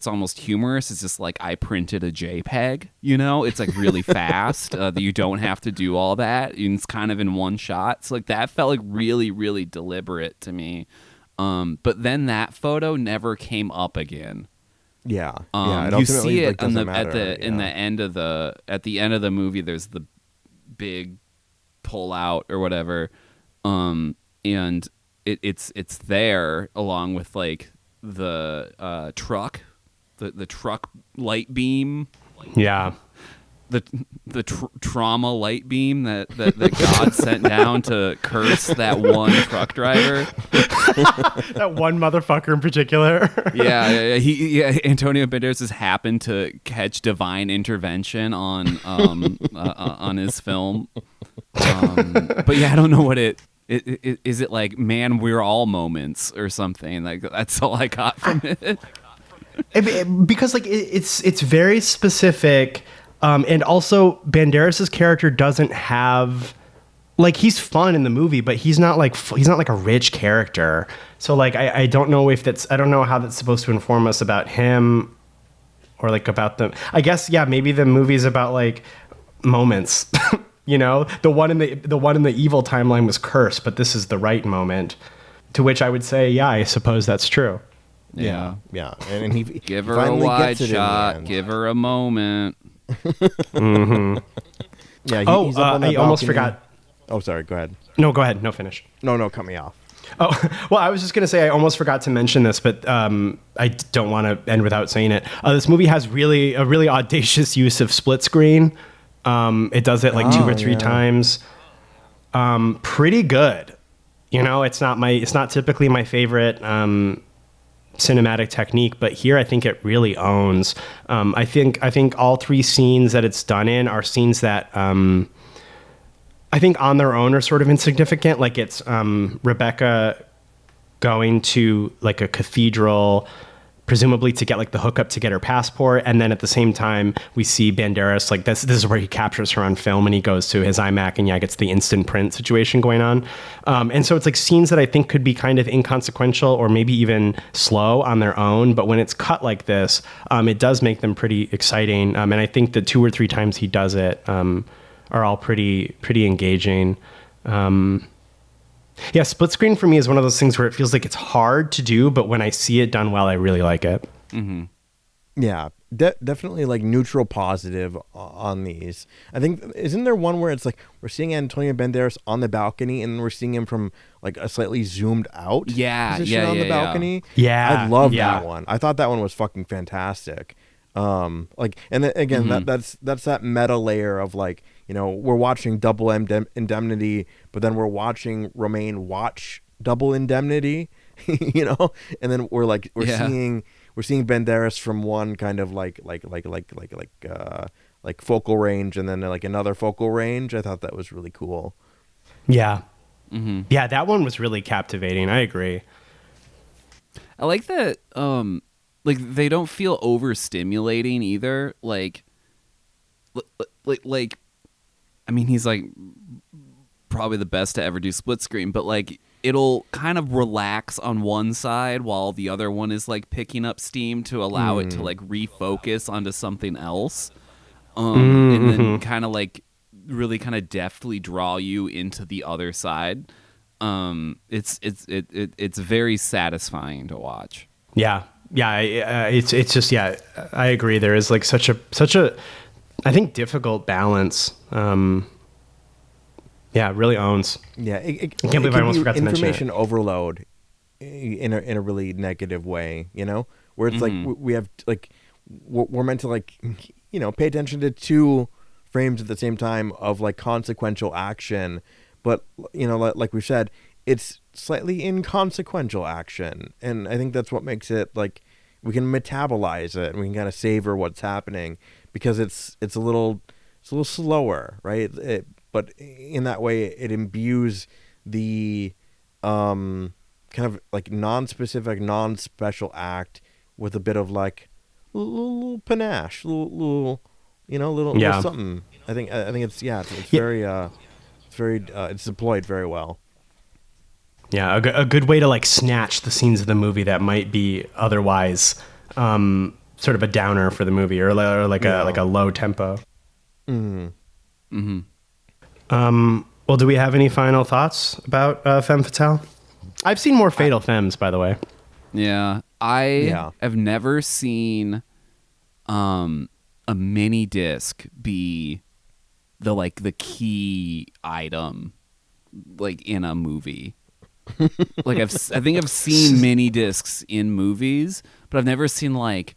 S1: almost humorous. It's just like, I printed a JPEG, it's like really fast, that you don't have to do all that, and it's kind of in one shot. So like that felt like really, really deliberate to me. But then that photo never came up again.
S2: Yeah.
S1: You see it at the end of the movie. There's the big pull out or whatever, and it's there along with like the truck, the truck light beam, the trauma light beam that God sent down to curse that one truck driver.
S3: That one motherfucker in particular.
S1: Antonio Banderas has happened to catch divine intervention on his film. But yeah, I don't know what it is. It like, man, we're all moments or something? Like that's all I got from it.
S3: Because like it's very specific. And also Banderas' character doesn't have, like, he's fun in the movie, but he's not like a rich character. So like, I don't know I don't know how that's supposed to inform us about him, or like about them. I guess, yeah, maybe the movie's about like moments, the one in the evil timeline was cursed, but this is the right moment, to which I would say, yeah, I suppose that's true.
S1: Yeah.
S2: And he
S1: give her a wide shot, give her a moment.
S3: Mm-hmm.
S2: Yeah.
S3: I almost forgot.
S2: Oh, sorry. Go ahead.
S3: No, go ahead. No, finish.
S2: No, cut me off.
S3: Oh, well, I was just going to say, I almost forgot to mention this, but I don't want to end without saying it. This movie has a really audacious use of split screen. It does it like 2 or 3 times. Pretty good. It's not typically my favorite cinematic technique, but here I think it really owns. I think all 3 scenes that it's done in are scenes that I think on their own are sort of insignificant. Like it's Rebecca going to like a cathedral, presumably to get like the hookup to get her passport, and then at the same time we see Banderas, like this is where he captures her on film, and he goes to his iMac and gets the instant print situation going on. And so it's like scenes that I think could be kind of inconsequential or maybe even slow on their own, but when it's cut like this, it does make them pretty exciting. And I think the 2 or 3 times he does it are all pretty engaging. Yeah, split screen for me is one of those things where it feels like it's hard to do, but when I see it done well, I really like it.
S1: Mm-hmm.
S2: Yeah, definitely like neutral positive on these. I think, isn't there one where it's like we're seeing Antonio Banderas on the balcony and we're seeing him from like a slightly zoomed out position on the balcony?
S3: Yeah.
S2: I love that one. I thought that one was fucking fantastic. Like, and then, again, that's that meta layer of like, we're watching Double Indemnity, but then we're watching Romaine watch Double Indemnity, and then we're seeing Banderas from one kind of like focal range, and then like another focal range. I thought that was really cool.
S3: Yeah. Mm-hmm. Yeah, that one was really captivating. I agree.
S1: I like that. Like they don't feel overstimulating either. Like, I mean, he's like probably the best to ever do split screen, but like it'll kind of relax on one side while the other one is like picking up steam to allow it to like refocus onto something else. And then kind of like really kind of deftly draw you into the other side. It's very satisfying to watch.
S3: Yeah. It's just, yeah, I agree. There is like such a, I think, difficult balance. Yeah, it really owns.
S2: Yeah.
S3: I can't believe I almost forgot to mention it.
S2: Information overload in a really negative way, where it's like we have like, we're meant to like, pay attention to two frames at the same time of like consequential action, but like we said, it's slightly inconsequential action, and I think that's what makes it like we can metabolize it and we can kind of savor what's happening because it's a little slower, right? But in that way, it imbues the kind of like non-specific, non-special act with a bit of like little panache, little something. I think it's very it's deployed very well.
S3: Yeah, a good way to like snatch the scenes of the movie that might be otherwise sort of a downer for the movie, or like a low tempo. Well, do we have any final thoughts about Femme Fatale? I've seen more Fatal Femmes, by the way.
S1: Yeah, I have never seen a mini disc be the key item like in a movie. Like I think I've seen mini discs in movies, but I've never seen like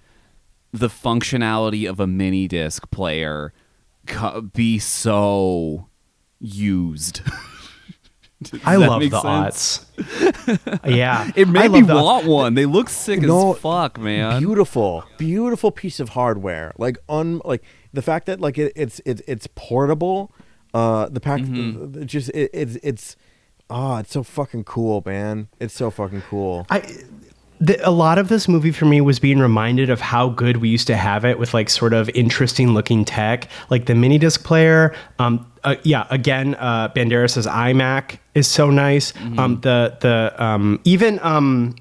S1: the functionality of a mini disc player be so used.
S3: I love the aughts. Yeah,
S1: it made me want one. They look sick as fuck, man.
S2: Beautiful piece of hardware. Like the fact that like it's portable. The pack it's so fucking cool, man. It's so fucking cool.
S3: A lot of this movie for me was being reminded of how good we used to have it with like sort of interesting looking tech, like the mini disc player. Again, Banderas's iMac is so nice. Even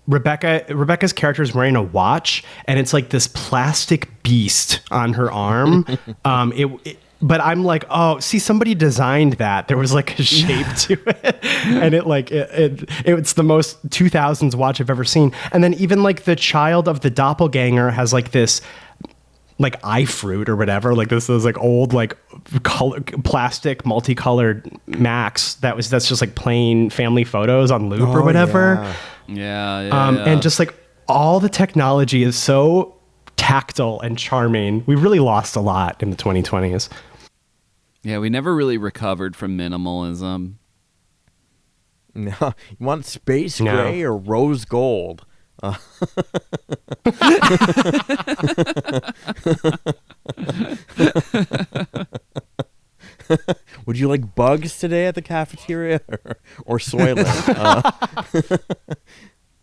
S3: Rebecca's character is wearing a watch, and it's like this plastic beast on her arm. But I'm like, oh, see, somebody designed that. There was like a shape to it, and it's the most 2000s watch I've ever seen. And then even like the child of the doppelganger has like this, like iFruit or whatever, like those like old like plastic multicolored Macs that's just like playing family photos on loop or whatever.
S1: Yeah.
S3: And just like all the technology is so tactile and charming. We really lost a lot in the 2020s.
S1: Yeah, we never really recovered from minimalism.
S2: No, you want space gray or rose gold? Would you like bugs today at the cafeteria or Soylent?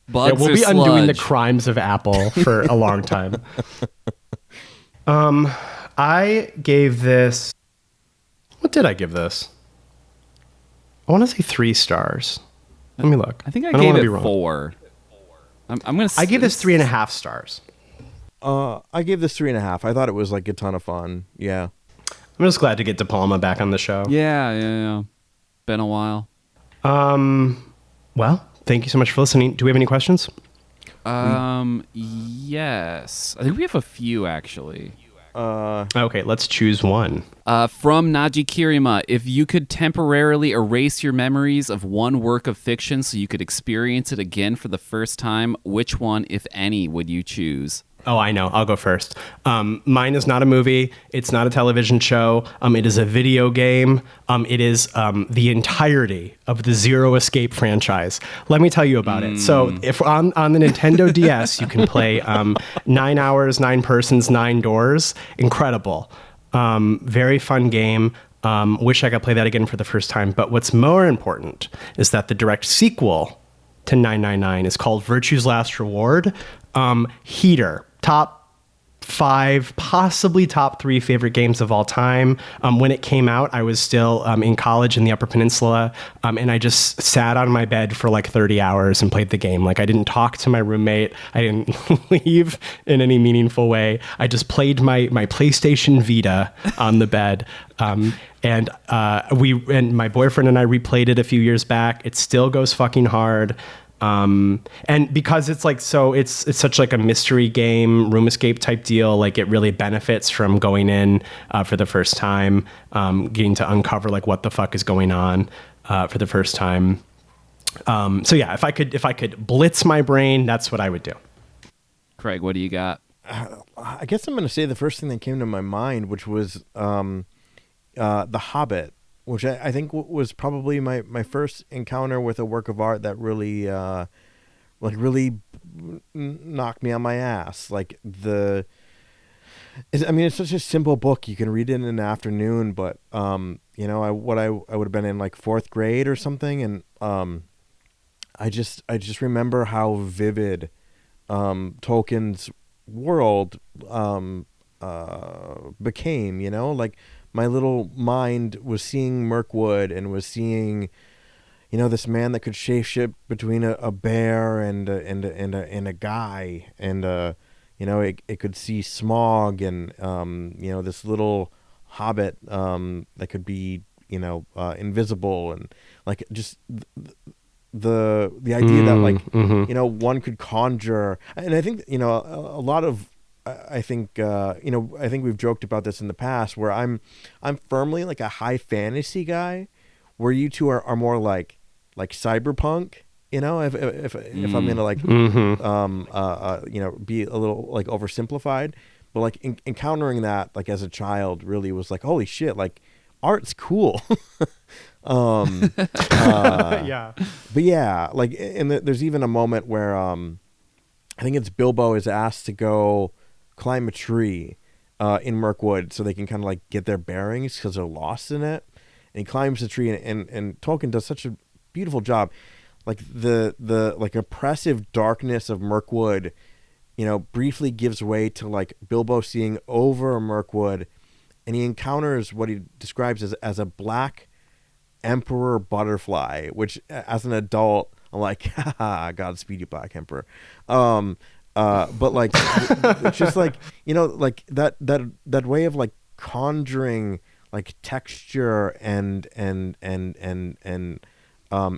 S1: Bugs
S3: we'll be
S1: sludge.
S3: undoing the crimes of Apple for a long time. I gave this... What did I give this? I want to say 3 stars. Let me look.
S1: I think I gave it 4. I'm gonna.
S3: I gave this 3.5 stars.
S2: I gave this 3.5. I thought it was like a ton of fun. Yeah.
S3: I'm just glad to get De Palma back on the show.
S1: Yeah. Been a while.
S3: Well, thank you so much for listening. Do we have any questions?
S1: Yes. I think we have a few actually.
S3: Okay, let's choose one.
S1: From Naji Kirima, if you could temporarily erase your memories of one work of fiction so you could experience it again for the first time, which one, if any, would you choose?
S3: Oh, I know. I'll go first. Mine is not a movie. It's not a television show. It is a video game. It is the entirety of the Zero Escape franchise. Let me tell you about it. So if on the Nintendo DS, you can play 9 hours, 9 persons, 9 doors. Incredible. Very fun game. Wish I could play that again for the first time. But what's more important is that the direct sequel to 999 is called Virtue's Last Reward. Heater, top 5, possibly top 3 favorite games of all time. When it came out, I was still in college in the Upper Peninsula, and I just sat on my bed for like 30 hours and played the game. Like, I didn't talk to my roommate. I didn't leave in any meaningful way. I just played my PlayStation Vita on the bed. And my boyfriend and I replayed it a few years back. It still goes fucking hard. And because it's like, so it's such like a mystery game, room escape type deal, like it really benefits from going in, for the first time, getting to uncover like what the fuck is going on, for the first time. So yeah, if I could blitz my brain, that's what I would do.
S1: Craig, what do you got?
S2: I guess I'm going to say the first thing that came to my mind, which was, The Hobbit, which I think was probably my first encounter with a work of art that really, really knocked me on my ass. Like it's such a simple book. You can read it in an afternoon, but I would have been in like 4th grade or something, and I just remember how vivid Tolkien's world became. Like, my little mind was seeing Mirkwood and was seeing, this man that could shapeshift between a bear and a guy, and it could see Smaug and this little hobbit that could be invisible, and like just the idea that like one could conjure. And I think a lot of, I think we've joked about this in the past, where I'm firmly like a high fantasy guy, where you two are more like cyberpunk. If I'm gonna like be a little like oversimplified, but like encountering that like as a child really was like, holy shit, like art's cool.
S3: Yeah.
S2: But yeah, like, and there's even a moment where I think it's Bilbo is asked to go climb a tree in Mirkwood so they can kind of like get their bearings because they're lost in it. And he climbs the tree, and Tolkien does such a beautiful job. Like the like oppressive darkness of Mirkwood, briefly gives way to like Bilbo seeing over Mirkwood, and he encounters what he describes as a black emperor butterfly, which as an adult I'm like, haha, Godspeed you, Black Emperor. But like, it's just like, like that way of like conjuring like texture and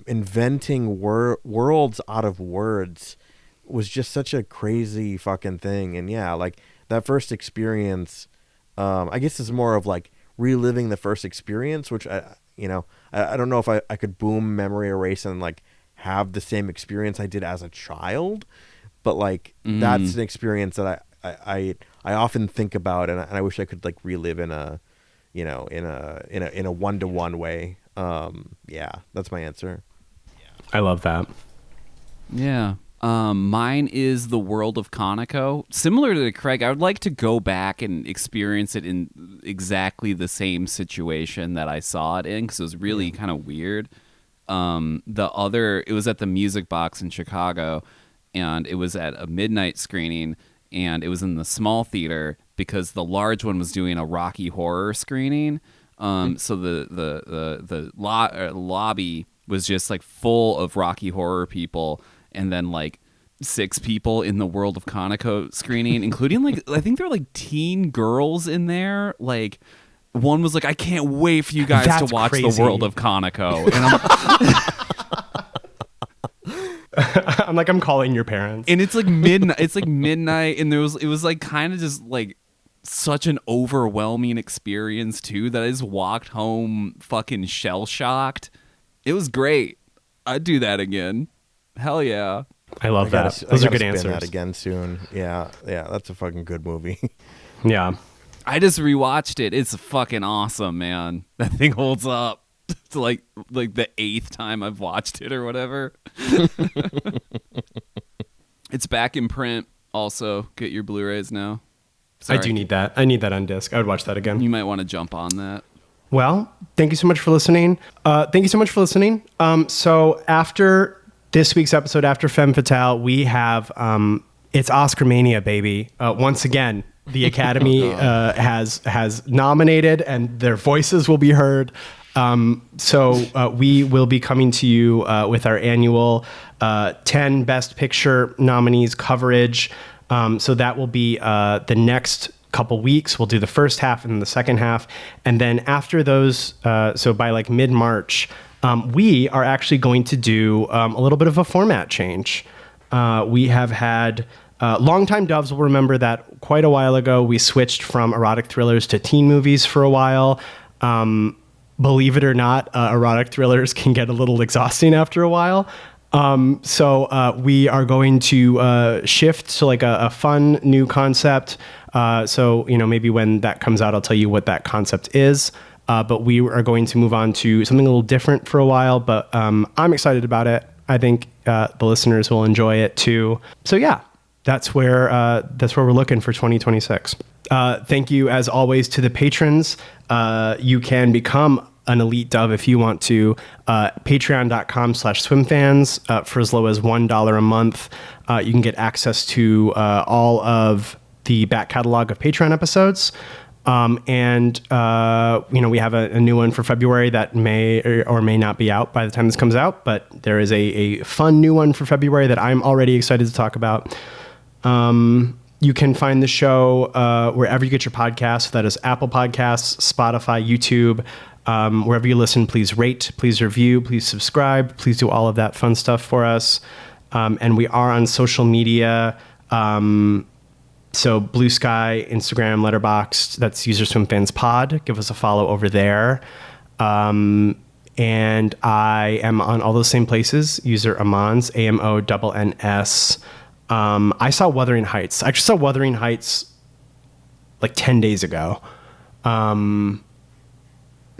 S2: inventing worlds out of words was just such a crazy fucking thing. And yeah, like that first experience, I guess it's more of like reliving the first experience, which I don't know if I could boom memory erase and like have the same experience I did as a child. But like that's an experience that I often think about, and I wish I could like relive in a one-to-one way. Yeah, that's my answer.
S3: I love that.
S1: Yeah. Mine is the world of Conoco. Similar to Craig, I would like to go back and experience it in exactly the same situation that I saw it in, because it was really kind of weird. It was at the Music Box in Chicago, and it was at a midnight screening, and it was in the small theater because the large one was doing a Rocky Horror screening. So the lobby was just like full of Rocky Horror people, and then like 6 people in the World of Conoco screening, including like, I think there were like teen girls in there. Like, one was like, I can't wait for you guys
S3: That's
S1: to watch
S3: crazy.
S1: the World of Conoco. And
S3: I'm calling your parents.
S1: And it's like midnight. It's like midnight, and it was like kind of just like such an overwhelming experience too, that I just walked home fucking shell shocked. It was great. I'd do that again. Hell yeah.
S3: I love that. Those are good answers.
S2: That again soon. Yeah, that's a fucking good movie.
S3: Yeah.
S1: I just rewatched it. It's fucking awesome, man. That thing holds up. It's like the 8th time I've watched it or whatever. It's back in print. Also, get your Blu-rays now. Sorry.
S3: I do need that. I need that on disc. I would watch that again.
S1: You might want to jump on that.
S3: Well, thank you so much for listening. So after this week's episode, after Femme Fatale, we have it's Oscar Mania, baby. Once again, the Academy has nominated, and their voices will be heard. So we will be coming to you with our annual 10 Best Picture nominees coverage. So that will be the next couple weeks. We'll do the first half and then the second half. And then after those, so by like mid-March, we are actually going to do a little bit of a format change. We have had... longtime Doves will remember that quite a while ago, we switched from erotic thrillers to teen movies for a while. Believe it or not, erotic thrillers can get a little exhausting after a while. So we are going to shift to like a fun new concept. So, maybe when that comes out, I'll tell you what that concept is. But we are going to move on to something a little different for a while. But I'm excited about it. I think the listeners will enjoy it too. So yeah, that's where we're looking for 2026. Thank you, as always, to the patrons. You can become an Elite Dove if you want to. Patreon.com/SWIMFANS for as low as $1 a month. You can get access to all of the back catalog of Patreon episodes. And we have a new one for February that may or may not be out by the time this comes out, but there is a fun new one for February that I'm already excited to talk about. You can find the show wherever you get your podcasts. That is Apple Podcasts, Spotify, YouTube. Wherever you listen, please rate, please review, please subscribe, please do all of that fun stuff for us. And we are on social media. So Blue Sky, Instagram, Letterboxd, that's user SwimFans Pod. Give us a follow over there. And I am on all those same places. User Amons, AMONNS. I saw Wuthering Heights. I actually saw Wuthering Heights like 10 days ago.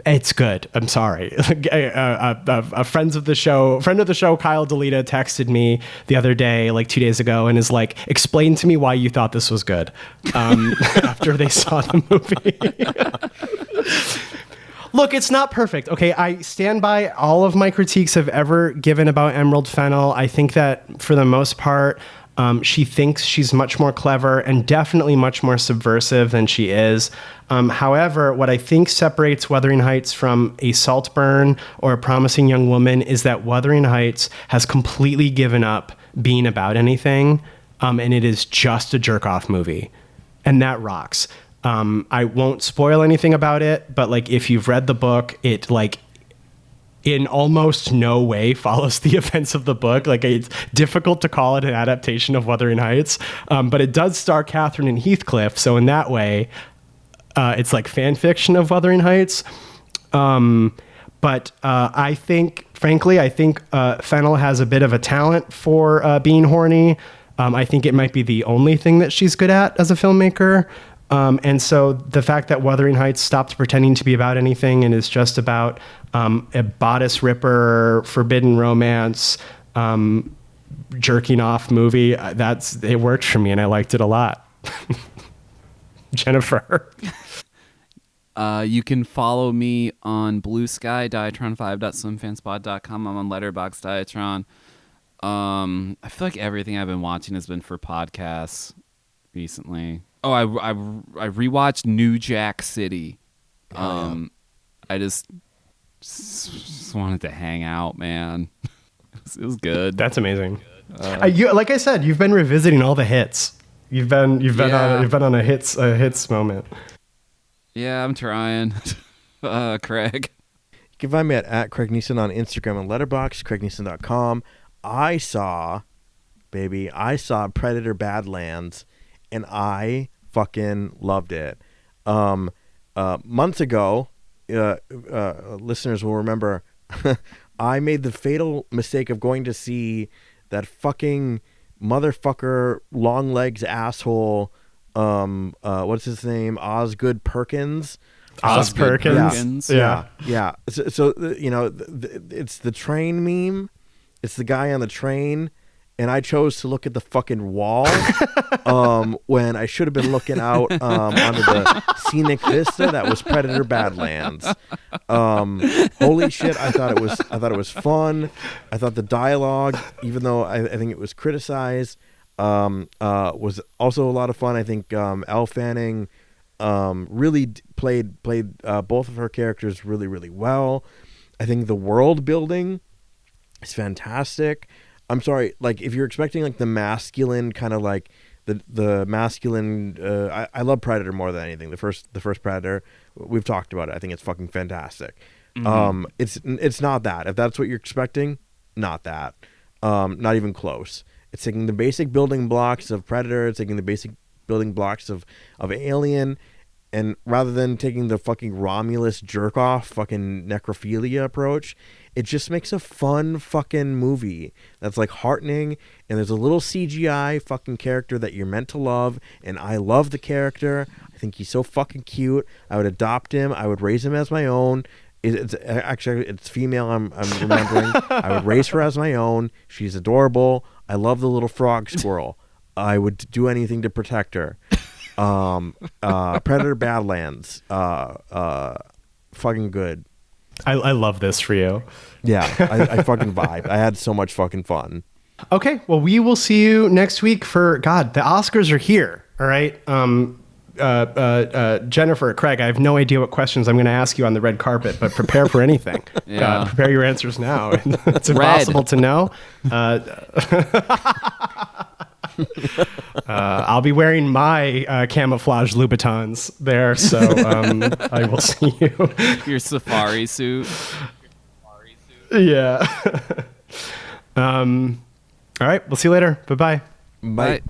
S3: It's good. I'm sorry. A friend of the show, Kyle DeLita, texted me the other day, like 2 days ago, and is like, explain to me why you thought this was good after they saw the movie. Look, it's not perfect. Okay, I stand by all of my critiques I've ever given about Emerald Fennell. I think that for the most part, she thinks she's much more clever and definitely much more subversive than she is. However, what I think separates Wuthering Heights from a Saltburn or a Promising Young Woman is that Wuthering Heights has completely given up being about anything, and it is just a jerk-off movie. And that rocks. I won't spoil anything about it, but like if you've read the book, it like in almost no way follows the events of the book. Like it's difficult to call it an adaptation of Wuthering Heights, but it does star Catherine and Heathcliff. So in that way, it's like fan fiction of Wuthering Heights. But I think Fennell has a bit of a talent for being horny. I think it might be the only thing that she's good at as a filmmaker. And so the fact that Wuthering Heights stopped pretending to be about anything and is just about a bodice ripper, forbidden romance, jerking off movie, it worked for me and I liked it a lot. Jennifer.
S1: You can follow me on Blue Sky, diatron5.swimfanspod.com. I'm on Letterboxd, Diatron. I feel like everything I've been watching has been for podcasts recently. Oh, I rewatched New Jack City. I just wanted to hang out, man. It was good.
S3: That's amazing. Like I said, you've been revisiting all the hits. You've been on a hits moment.
S1: Yeah, I'm trying. Craig.
S2: You can find me at Craig Neeson on Instagram and Letterboxd, CraigNeeson.com. I saw Predator Badlands, and I fucking loved it. Months ago, listeners will remember, I made the fatal mistake of going to see that fucking motherfucker, long legs asshole. What's his name? Osgood Perkins.
S3: Osgood Perkins.
S2: Yeah. So it's the train meme. It's the guy on the train, and I chose to look at the fucking wall when I should have been looking out onto the scenic vista that was Predator Badlands. Holy shit! I thought it was fun. I thought the dialogue, even though I think it was criticized, was also a lot of fun. I think Elle Fanning really played both of her characters really, really well. I think the world building is fantastic. I'm sorry, like if you're expecting like the masculine kind of like the masculine, I love Predator more than anything. The first Predator, we've talked about it. I think it's fucking fantastic.
S1: Mm-hmm.
S2: It's not that. If that's what you're expecting, not that. Not even close. It's taking the basic building blocks of Predator. It's taking the basic building blocks of Alien, and rather than taking the fucking Romulus jerk off fucking necrophilia approach, it just makes a fun fucking movie that's like heartening, and there's a little CGI fucking character that you're meant to love, and I love the character. I think he's so fucking cute. I would adopt him. I would raise him as my own. It's female. I'm remembering. I would raise her as my own. She's adorable. I love the little frog squirrel. I would do anything to protect her. Predator Badlands. Fucking good.
S3: I love this for you.
S2: Yeah, I fucking vibe. I had so much fucking fun.
S3: Okay, well, we will see you next week for God. The Oscars are here. All right. Jennifer, Craig, I have no idea what questions I'm going to ask you on the red carpet, but prepare for anything.
S1: Yeah.
S3: Prepare your answers now. It's impossible to know. I'll be wearing my camouflage Louboutins there, so I will see you.
S1: Your safari suit.
S3: Yeah. All right, we'll see you later. Bye-bye.
S2: Bye.
S1: Bye.